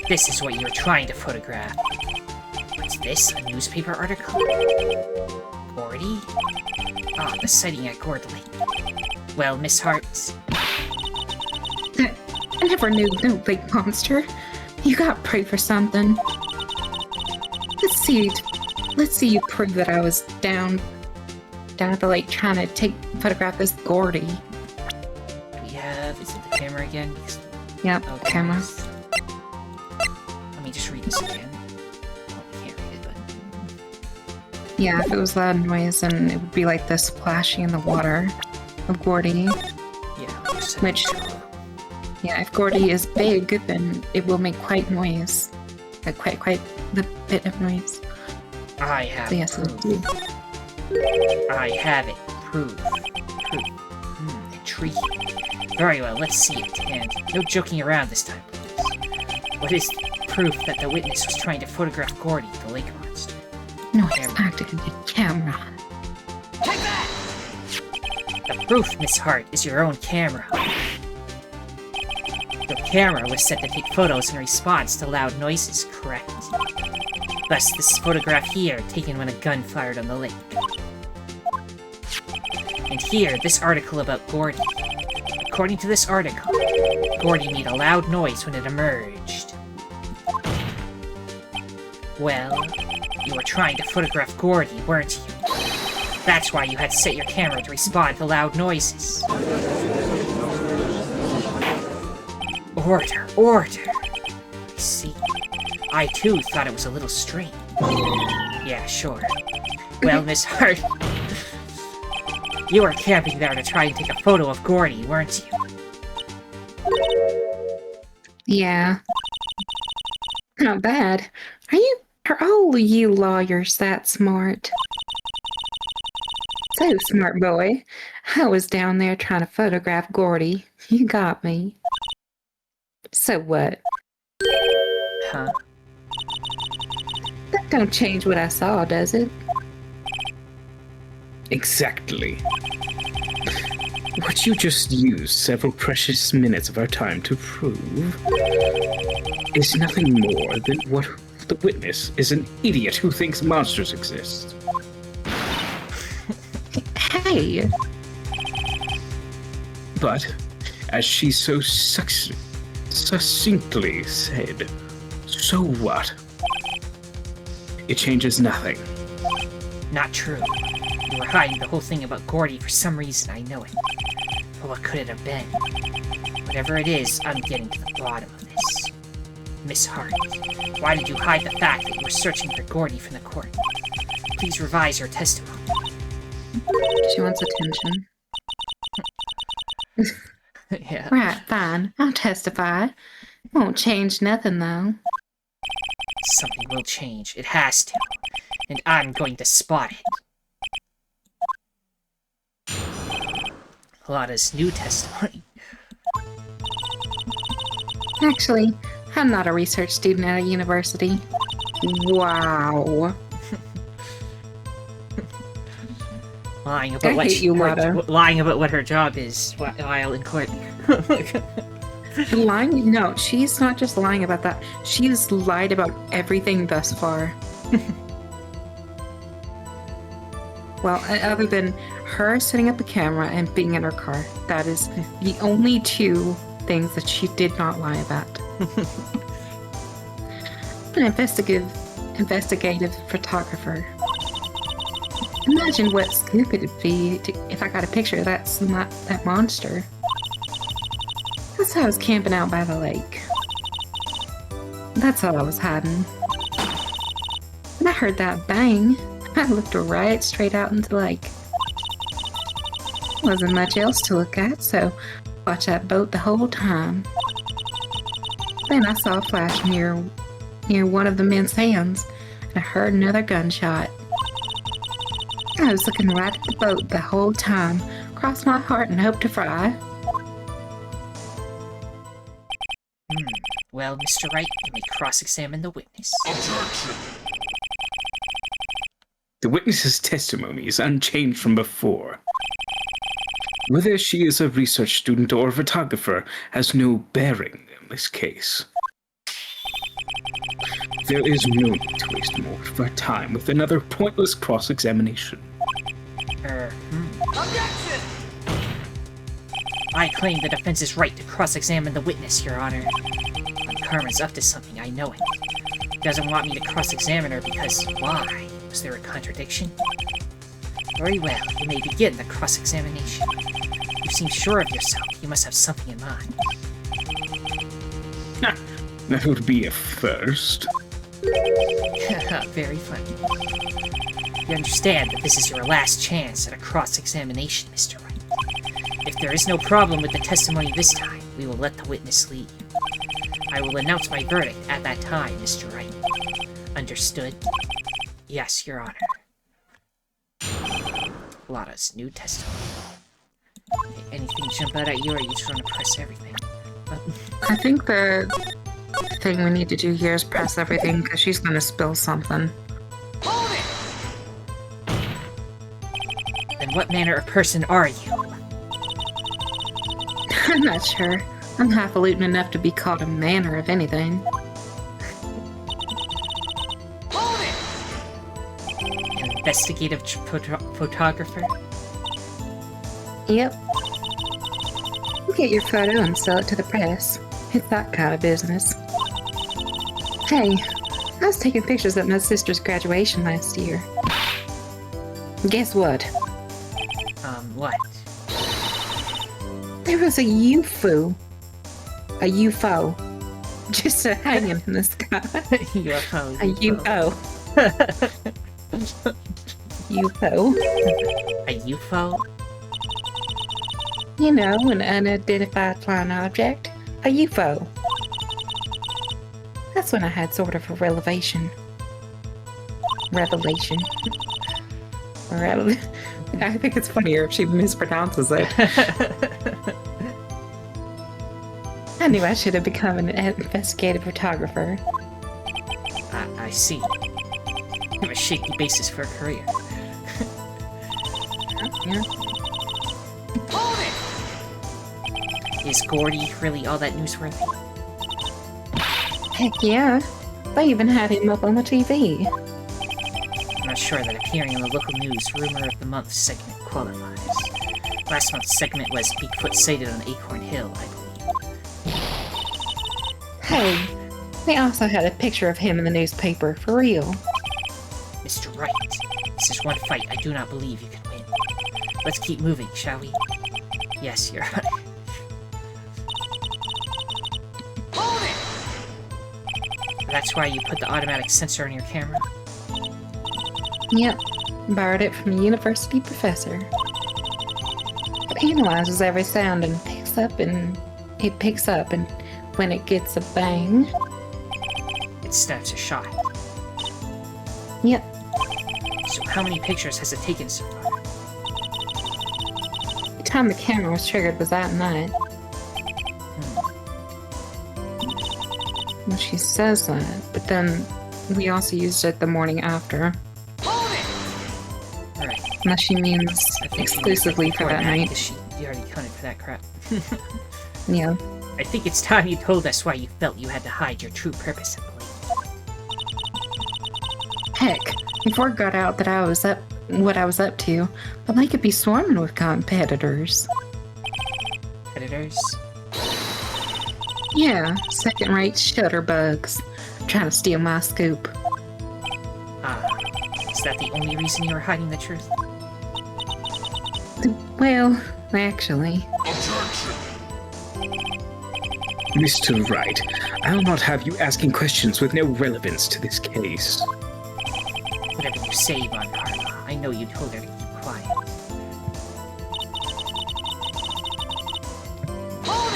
this is what you were trying to photograph. What's this? A newspaper article? Gordy? Ah, the sighting at Gord Lake. Well, Miss Hart, I never knew no lake monster. You got prey for something. Let's see you prove that I was down at the lake trying to photograph this Gordy. we have... Is it the camera again? Yep, Oh, camera. goodness. Let me just read this again. Oh, I can't read it, but... Yeah, if it was loud noise, then it would be like the splashing in the water of Gordy. Yeah, Which, yeah, if Gordy is big, then it will make quite noise. Quite the bit of noise. I have So yes, proof. I have it. Proof. Intriguing. Very well, let's see it. And no joking around this time, please. What is proof that the witness was trying to photograph Gordy, the lake monster? No, it's practically the camera. The proof, Miss Hart, is your own camera. Your camera was set to take photos in response to loud noises, correct? Thus, this photograph here, taken when a gun fired on the lake. And here, this article about Gordy. According to this article, Gordy made a loud noise when it emerged. Well, you were trying to photograph Gordy, weren't you? That's why you had set your camera to respond to loud noises. Order, order! I see. I too thought it was a little strange. Yeah, sure. Well, Miss Hart, you were camping there to try and take a photo of Gordy, weren't you? Yeah. Not bad. Are all you lawyers that smart? So smart, boy. I was down there trying to photograph Gordy. You got me. So what? Huh? That don't change what I saw, does it? Exactly. What you just used several precious minutes of our time to prove is nothing more than what the witness is an idiot who thinks monsters exist. Hey! But, as she so succinctly said, so what? It changes nothing. Not true. You were hiding the whole thing about Gordy for some reason, I know it. But what could it have been? Whatever it is, I'm getting to the bottom of this. Miss Hart, why did you hide the fact that you were searching for Gordy from the court? Please revise your testimony. She wants attention. Yeah. Right, fine. I'll testify. Won't change nothing, though. Something will change. It has to. And I'm going to spot it. Lada's new testimony. Actually, I'm not a research student at a university. Wow. Lying about I what hate you, Lada. lying about what her job is while in court. Lying? No, she's not just lying about that. She's lied about everything thus far. Well, other than her setting up a camera and being in her car, that is the only two things that she did not lie about. An investigative photographer. Imagine what scoop it'd be if I got a picture of that monster. That's how I was camping out by the lake. That's all I was hiding. When I heard that bang, I looked right straight out into the lake. Wasn't much else to look at, so watched that boat the whole time. Then I saw a flash near one of the men's hands, and I heard another gunshot. I was looking right at the boat the whole time, crossed my heart and hoped to fry. Well, Mr. Wright, you may cross-examine the witness. Objection! The witness's testimony is unchanged from before. Whether she is a research student or a photographer has no bearing in this case. There is no need to waste more of our time with another pointless cross-examination. Objection! I claim the defense's right to cross-examine the witness, Your Honor. When Carmen's up to something, I know it. He doesn't want me to cross-examine her because why? Was there a contradiction? Very well, you may begin the cross-examination. You seem sure of yourself. You must have something in mind. That would be a first. Very funny. You understand that this is your last chance at a cross-examination, Mr. Wright. If there is no problem with the testimony this time, we will let the witness leave. I will announce my verdict at that time, Mr. Wright. Understood? Yes, Your Honor. Lotta's new testimony. Okay, anything jump out at you, or are you just want to press everything? I think the thing we need to do here is press everything because she's going to spill something. Hold it! Then what manner of person are you? I'm not sure. I'm highfalutin enough to be called a manner of anything. Hold it! An investigative photographer? Yep. You get your photo and sell it to the press. It's that kind of business. Hey, I was taking pictures at my sister's graduation last year. Guess what? What? There was a UFO. A UFO. Just hanging in the sky. UFO. A UFO. UFO. A UFO? You know, an unidentified flying object. A UFO. That's when I had sort of a revelation. Revelation. I think it's funnier if she mispronounces it. I knew I should have become an investigative photographer. I see. You have a shaky basis for a career. Yeah. Hold it! Is Gordy really all that newsworthy? Heck yeah. They even had him up on the TV. I'm not sure that appearing in the local news Rumor of the Month segment qualifies. Last month's segment was Bigfoot sighted on Acorn Hill, I believe. Hey, they also had a picture of him in the newspaper, for real. Mr. Wright, this is one fight I do not believe you can win. Let's keep moving, shall we? Yes, Your Honor. Hold it! That's why you put the automatic sensor on your camera? Yep, borrowed it from a university professor. It analyzes every sound and picks up, and when it gets a bang. It snaps a shot. Yep, So how many pictures has it taken so far? the time the camera was triggered was that night. Well, she says that, but then we also used it the morning after. Hold it! Alright. Unless she means I think exclusively for that night. You already counted for that crap. Yeah. I think it's time you told us why you felt you had to hide your true purpose in the lake. Heck, if word got out that what I was up to, the lake could be swarming with competitors. Editors? Yeah, second-rate shutterbugs trying to steal my scoop. Is that the only reason you were hiding the truth? Well, actually, Objection! Mr. Wright, I'll not have you asking questions with no relevance to this case. Whatever you say, Von Karma, I know you told her to keep quiet. Hold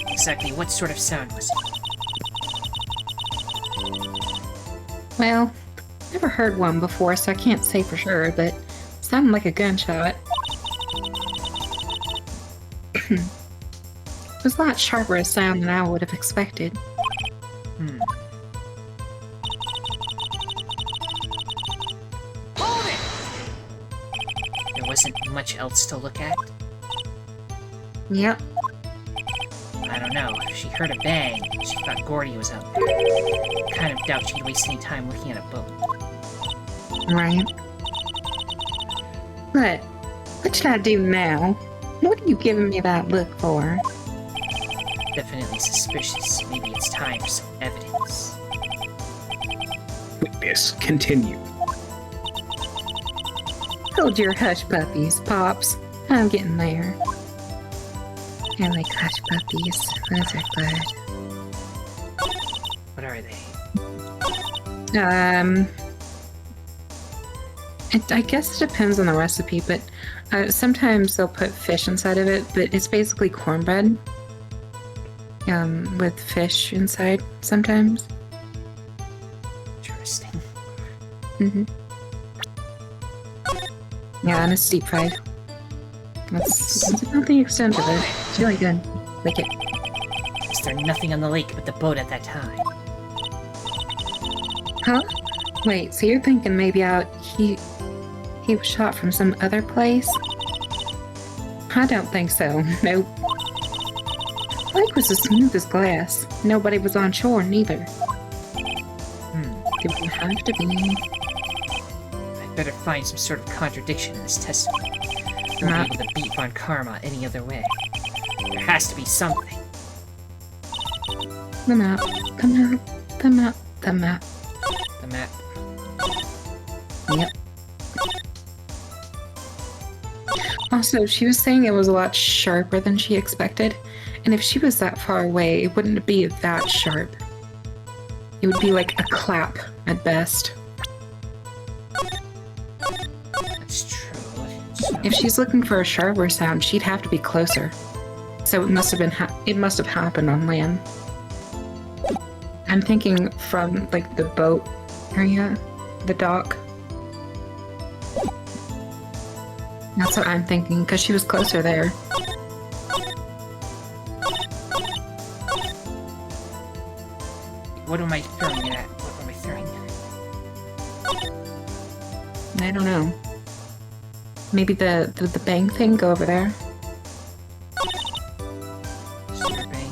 it! Exactly what sort of sound was it? Well, never heard one before, so I can't say for sure, but it sounded like a gunshot. It was a lot sharper a sound than I would have expected. Hold it! There wasn't much else to look at? Yep. I don't know. If she heard a bang, she thought Gordy was out there. Kind of doubt she'd waste any time looking at a boat. Right. But, what should I do now? What are you giving me that look for? Definitely suspicious. Maybe it's time for some evidence. Witness, continue. Hold your hush puppies, Pops. I'm getting there. I like hush puppies. Those are good. What are they? I guess it depends on the recipe, but sometimes they'll put fish inside of it, but it's basically cornbread. With fish inside sometimes. Interesting. Mm-hmm. Yeah, and it's deep fried. That's about the extent of it. It's really good. Like it. Is there nothing on the lake but the boat at that time? Huh? Wait, so you're thinking maybe he was shot from some other place? I don't think so. Nope. The lake was as smooth as glass. Nobody was on shore, neither. It would have to be. I'd better find some sort of contradiction in this testimony. I won't be able to beat Von Karma any other way. There has to be something. The map. The map. The map. The map. The map. Yep. Also, she was saying it was a lot sharper than she expected. And if she was that far away, it wouldn't be that sharp. It would be like a clap at best. That's true. So, If she's looking for a sharper sound, she'd have to be closer. So it must have been it must have happened on land. I'm thinking from like the boat area, the dock. That's what I'm thinking, because she was closer there. what am I throwing it at? What am I throwing it at? I don't know. Maybe the bang thing, go over there. Super bang.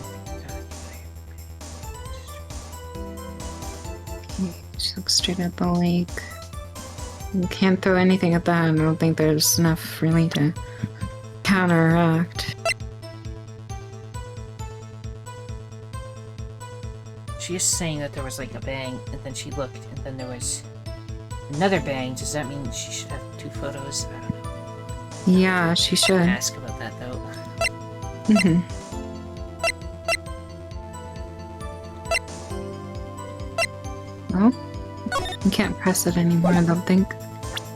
Just look straight at the lake. You can't throw anything at that. I don't think there's enough really to counteract. She is saying that there was like a bang, and then she looked, and then there was another bang. Does that mean she should have two photos? I don't know. Yeah, she I should. can ask about that though. Mm-hmm. Well, you can't press it anymore, I don't think.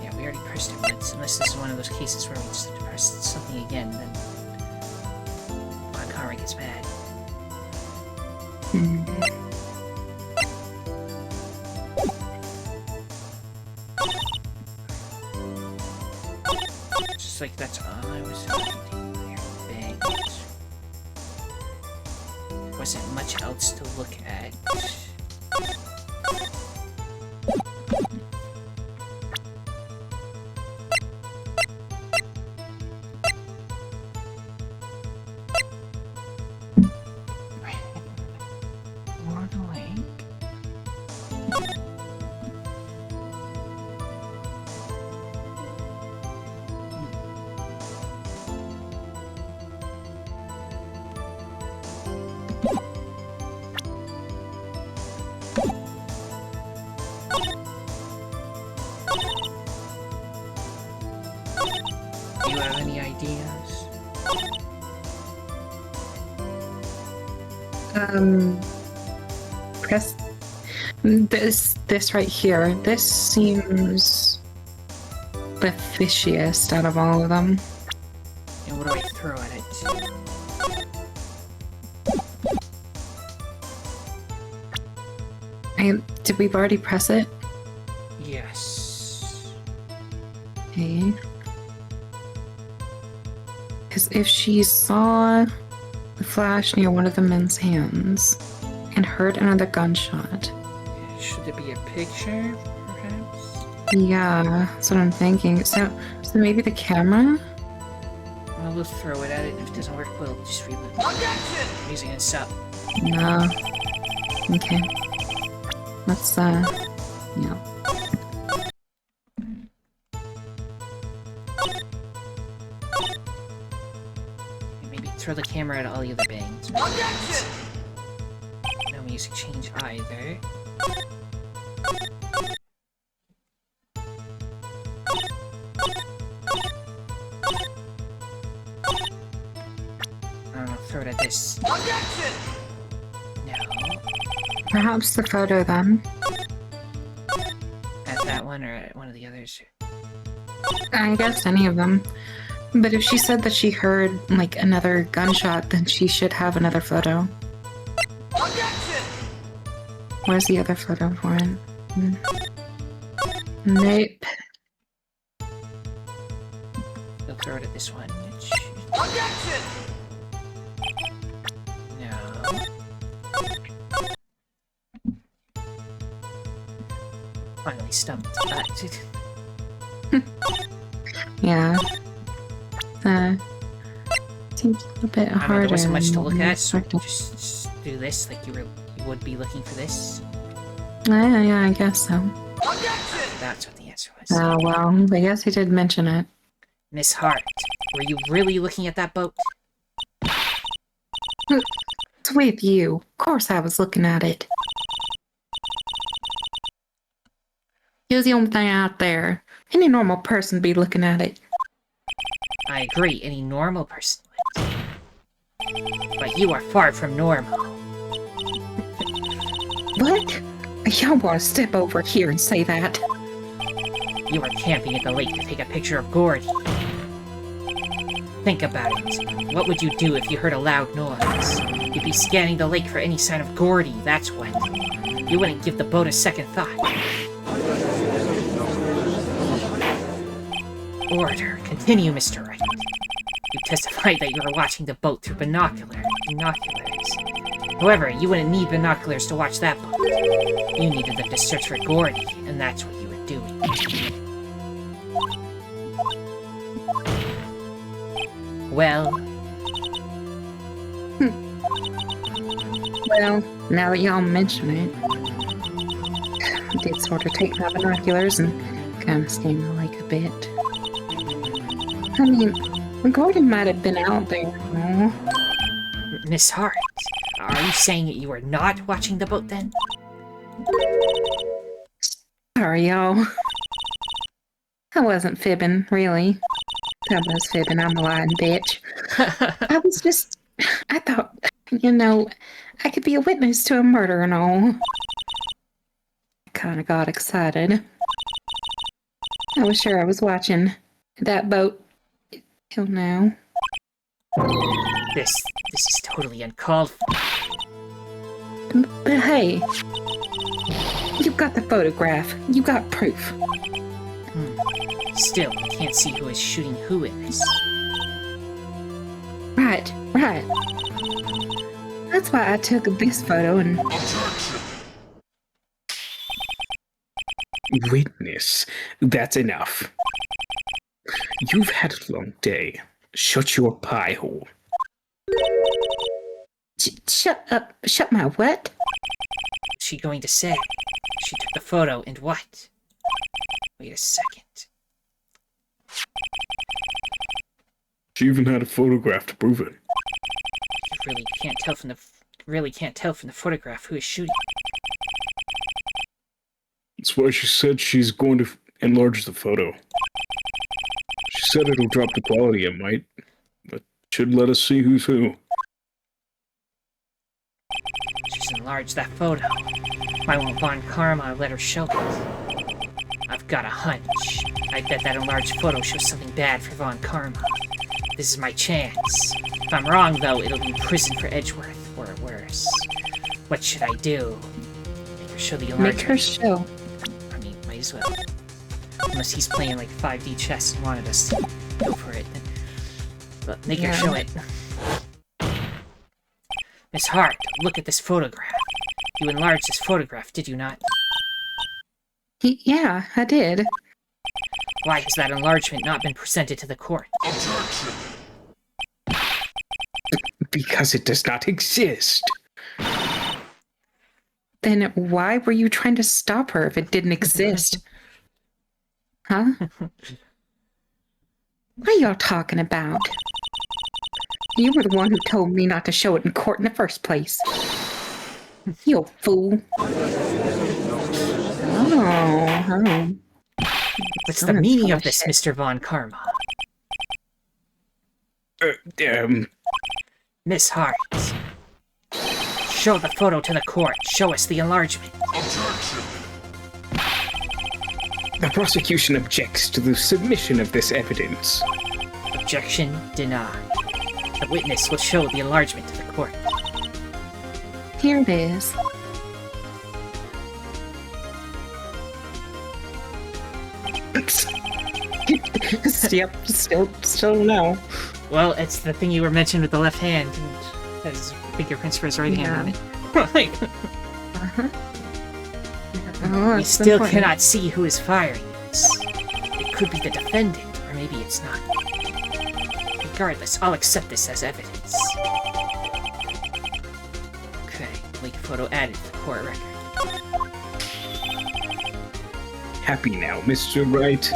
Yeah, we already pressed it once. Unless this is one of those cases where we just have to press something again, then Conrad gets mad. Hmm. Just like that's all I was thinking. Bangs. There wasn't much else to look at. More the lake. Do you have any ideas? Press this right here. This seems the fishiest out of all of them. And what do I throw at it? Did we already press it? Yes. Okay. Because if she saw the flash near one of the men's hands and heard another gunshot. Should there be a picture, perhaps? Yeah, that's what I'm thinking. So maybe the camera? Well, we'll throw it at it, and if it doesn't work, we'll just reload. Objection! Using it sub. No. Okay. Let's, yeah. Maybe throw the camera at all the other bangs. Objection! No music change either. I don't know, throw it at this. Objection! No. Perhaps the photo then. At that one or at one of the others. I guess any of them. But if she said that she heard, like, another gunshot, then she should have another photo. Objection! Where's the other photo for it? Nope. We'll throw it at this one. Objection! No. Finally stumped. Yeah. Seems a little bit I don't know, harder. there wasn't much to than look I at, so expected. just do this like you would be looking for this. Yeah, I guess so. Objection! That's what the answer was. Oh, well, I guess he did mention it. Miss Hart, were you really looking at that boat? It's with you. Of course I was looking at it. It was the only thing out there. Any normal person would be looking at it. I agree, any normal person would. But you are far from normal. What? Y'all want to step over here and say that? You were camping at the lake to take a picture of Gordy. Think about it. What would you do if you heard a loud noise? You'd be scanning the lake for any sign of Gordy, that's what. You wouldn't give the boat a second thought. Order. Continue, Mr. Wright. You testified that you were watching the boat through binoculars. However, you wouldn't need binoculars to watch that boat. You needed them to search for Gordy, and that's what you were doing. Well, Well, now that y'all mention it, I did sort of take my binoculars and kind of scan the lake a bit. I mean, Gordon might have been out there. No? Miss Hart, are you saying that you were not watching the boat then? Sorry, y'all. I wasn't fibbing, really. I was fibbing, I'm a lying bitch. I thought, I could be a witness to a murder and all. I kind of got excited. I was sure I was watching that boat. Till now. This is totally uncalled for. But hey, you got the photograph. You got proof. Still, we can't see who is shooting who in this. Right. That's why I took this photo and... Witness, that's enough. You've had a long day. Shut your pie hole. Shut up. Shut my what? What's she going to say? She took the photo and what? Wait a second. She even had a photograph to prove it. You really can't tell from the photograph who is shooting. That's why she said she's going to enlarge the photo. She said it'll drop the quality, it might, but should let us see who's who. enlarge that photo. Why won't Von Karma let her show it? I've got a hunch. I bet that enlarged photo shows something bad for Von Karma. This is my chance. If I'm wrong, though, it'll be prison for Edgeworth, or worse. What should I do? Make her show the enlargement. Make her show. I mean, might as well. Unless he's playing like 5D chess and wanted us to go for it. But make her show it. Miss Hart, look at this photograph. You enlarged this photograph, did you not? Yeah, I did. Why has that enlargement not been presented to the court? Objection! Because it does not exist. Then why were you trying to stop her if it didn't exist? Huh? What are y'all talking about? You were the one who told me not to show it in court in the first place. You old fool. Oh. What's the meaning of this, Mr. Von Karma? Miss Hart. Show the photo to the court. Show us the enlargement. Objection! The prosecution objects to the submission of this evidence. Objection denied. The witness will show the enlargement to the court. Here it is. Yep, still no. Well, it's the thing you were mentioning with the left hand, and has fingerprints for his right hand on it. Like, Oh, we it's still important. cannot see who is firing this. It could be the defendant, or maybe it's not. Regardless, I'll accept this as evidence. Okay, leak photo added to the court record. Happy now, Mr. Wright.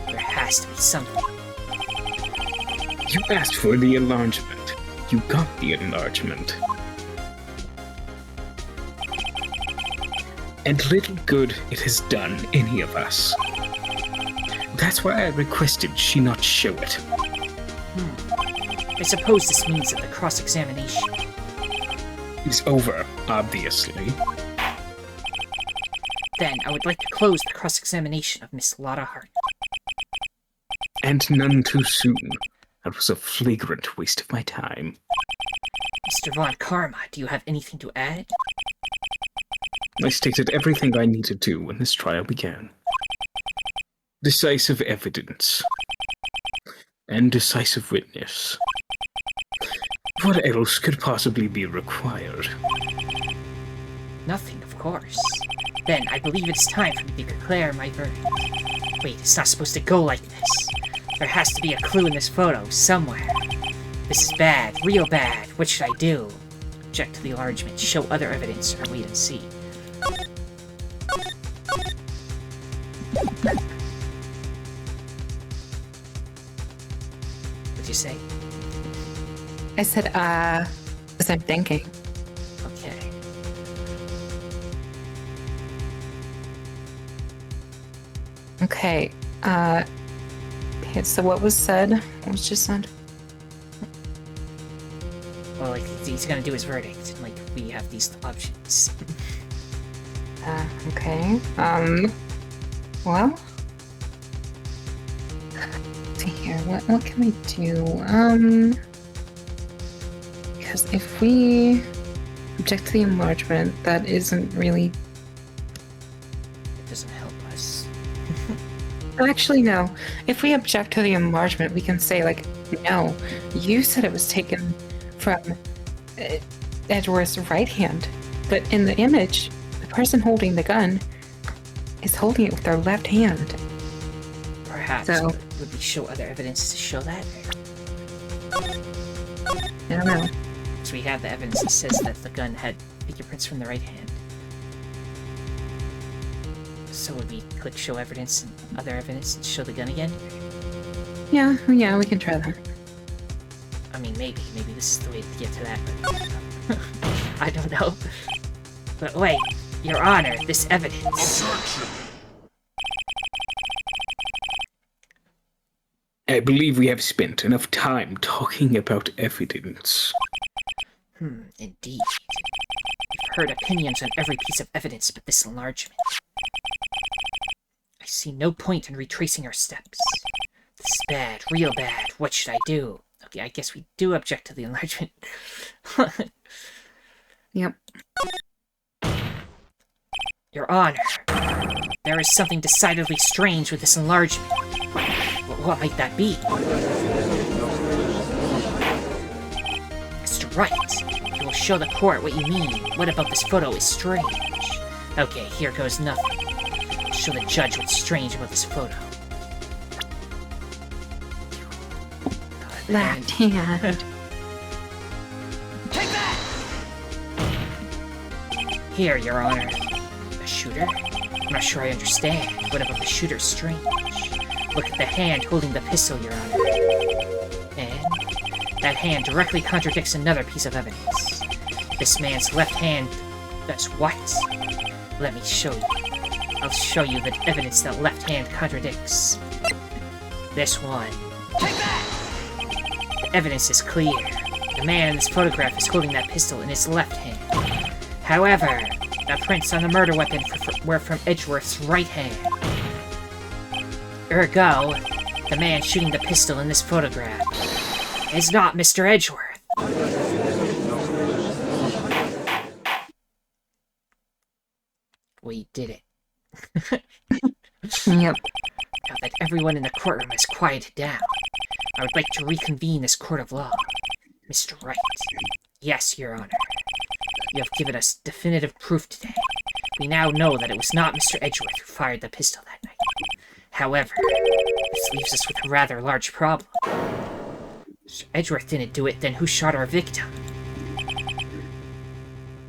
There has to be something. You asked for the enlargement. You got the enlargement. And little good it has done any of us. That's why I requested she not show it. I suppose this means that the cross-examination... It's over, obviously. Then, I would like to close the cross-examination of Miss Lotta Hart. And none too soon. That was a flagrant waste of my time. Mr. Von Karma, do you have anything to add? I stated everything I needed to when this trial began. Decisive evidence. And decisive witness. What else could possibly be required? Nothing, of course. Then, I believe it's time for me to declare my verdict. Wait, it's not supposed to go like this. There has to be a clue in this photo, somewhere. This is bad, real bad. What should I do? Object to the enlargement, show other evidence, or wait and see. What'd you say? I said, as I'm thinking. Okay. Okay, so what was said? What was just said? Well, like, he's gonna do his verdict, and, like, we have these options. Okay, well... Let's see here, what can we do? Because if we object to the enlargement, that isn't really... It doesn't help us. Actually, no. If we object to the enlargement, we can say, like, no, you said it was taken from Edgeworth's right hand, but in the image, the person holding the gun is holding it with their left hand. Perhaps, So- but would we show other evidence to show that? I don't know. So we have the evidence that says that the gun had fingerprints from the right hand. So would we click show evidence and other evidence and show the gun again? Yeah, we can try that. I mean, maybe this is the way to get to that, but I don't know. But wait, Your Honor, this evidence. Objection! I believe we have spent enough time talking about evidence. Indeed. We've heard opinions on every piece of evidence but this enlargement. I see no point in retracing our steps. This is bad, real bad. What should I do? Okay, I guess we do object to the enlargement. Yep. Your Honor, there is something decidedly strange with this enlargement. What might that be? Mr. Wright, you will show the court what you mean. What about this photo is strange? Okay, here goes nothing. I'll show the judge what's strange about this photo. Left hand. Here, Your Honor. A shooter? I'm not sure I understand. What about the shooter's strange? Look at the hand holding the pistol, Your Honor. And that hand directly contradicts another piece of evidence. This man's left hand does what? Let me show you. I'll show you the evidence that left hand contradicts. This one. The evidence is clear. The man in this photograph is holding that pistol in his left hand. However, the prints on the murder weapon were from Edgeworth's right hand. Ergo, the man shooting the pistol in this photograph is not Mr. Edgeworth. We did it. Yep. Now that everyone in the courtroom has quieted down, I would like to reconvene this court of law. Mr. Wright. Yes, Your Honor. You have given us definitive proof today. We now know that it was not Mr. Edgeworth who fired the pistol that night. However, this leaves us with a rather large problem. Mr. Edgeworth didn't do it, then who shot our victim?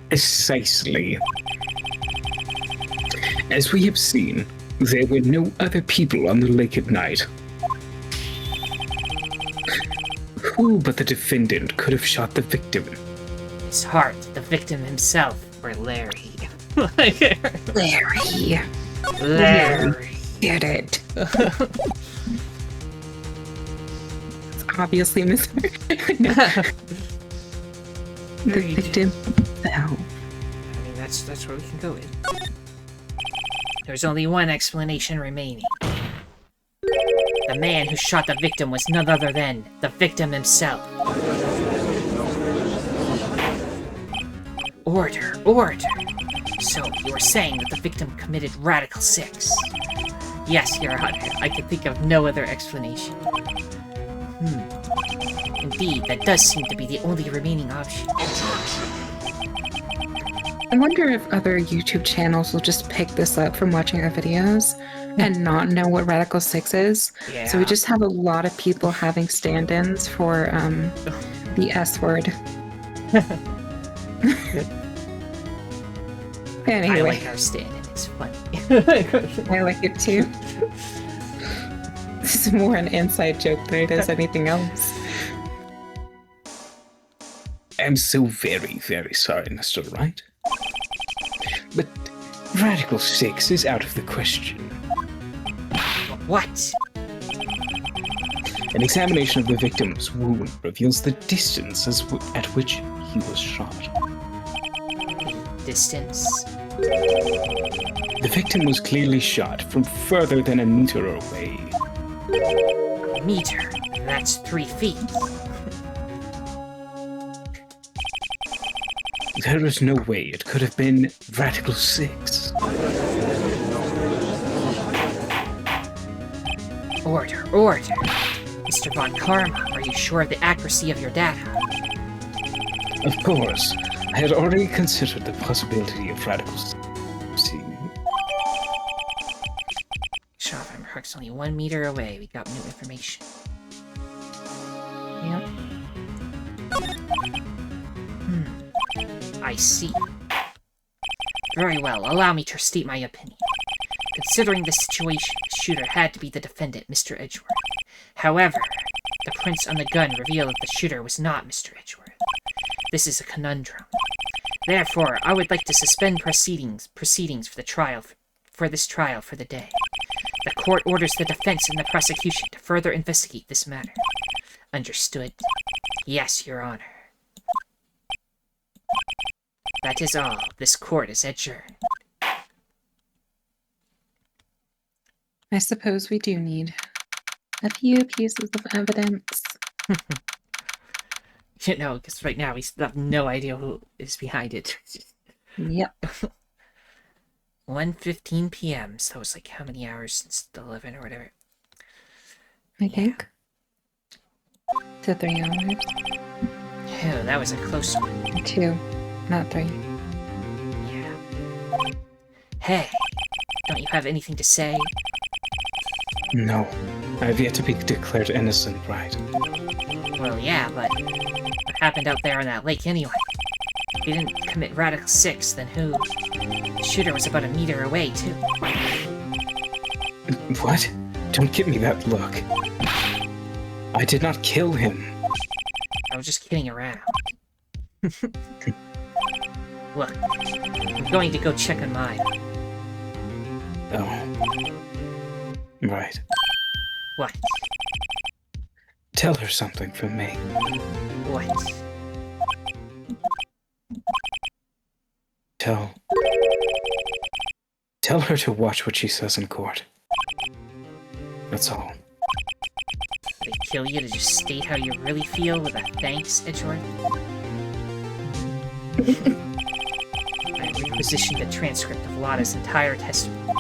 Precisely. As we have seen, there were no other people on the lake at night. Who but the defendant could have shot the victim? His heart, the victim himself, or Larry. Larry. Larry. Get it. It's obviously Mr. The victim fell. I mean, that's where we can go with. There's only one explanation remaining. The man who shot the victim was none other than the victim himself. Order, order! So, you are saying that the victim committed Radical 6? Yes, Your Honor. I can think of no other explanation. Indeed, that does seem to be the only remaining option. I wonder if other YouTube channels will just pick this up from watching our videos and not know what Radical 6 is. Yeah. So we just have a lot of people having stand-ins for the S word. Anyway, I like our stand-in. It's funny. I like it too. This is more an inside joke than it is anything else. I'm so very, very sorry, Mr. Wright. But Radical 6 is out of the question. What? An examination of the victim's wound reveals the distance at which he was shot. Distance? The victim was clearly shot from further than a meter away. A meter? That's 3 feet. There is no way it could have been Radical 6. Order, order! Mr. Von Karma, are you sure of the accuracy of your data? Of course, I had already considered the possibility of Radical 6. Shot from approximately 1 meter away. We got new information. Yep. I see. Very well, allow me to state my opinion. Considering the situation, the shooter had to be the defendant, Mr. Edgeworth. However, the prints on the gun reveal that the shooter was not Mr. Edgeworth. This is a conundrum. Therefore, I would like to suspend proceedings for the trial for the day. The court orders the defense and the prosecution to further investigate this matter. Understood? Yes, Your Honor. That is all. This court is adjourned. I suppose we do need a few pieces of evidence. You know, because right now we still have no idea who is behind it. Yep. 1:15 p.m. So it's like how many hours since the 11 or whatever? I think. To 3 hours. Oh, that was a close one. 2, not 3. Yeah. Hey, don't you have anything to say? No, I have yet to be declared innocent, right? Well, yeah, but what happened out there on that lake anyway? If you didn't commit Radical 6, then who? The shooter was about a meter away, too. What? Don't give me that look. I did not kill him. I was just kidding around. Look, I'm going to go check on mine. Oh. Right. What? Tell her something from me. What? Tell her to watch what she says in court. That's all. They kill you to just state how you really feel with a thanks, Edgeworth? I requisitioned a transcript of Lotta's entire testimony.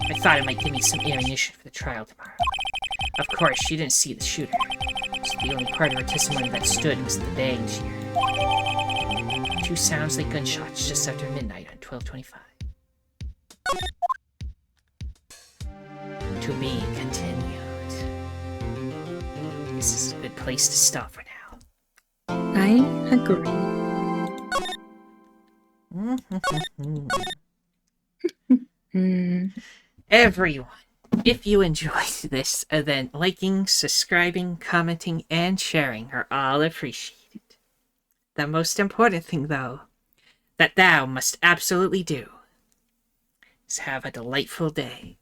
I thought it might give me some ammunition for the trial tomorrow. Of course, she didn't see the shooter, so the only part of her testimony that stood was the bang she heard. 2 sounds like gunshots just after midnight on 12/25. To be continued. This is a good place to stop for now. I agree. Everyone, if you enjoyed this, then liking, subscribing, commenting, and sharing are all appreciated. The most important thing, though, that thou must absolutely do is have a delightful day.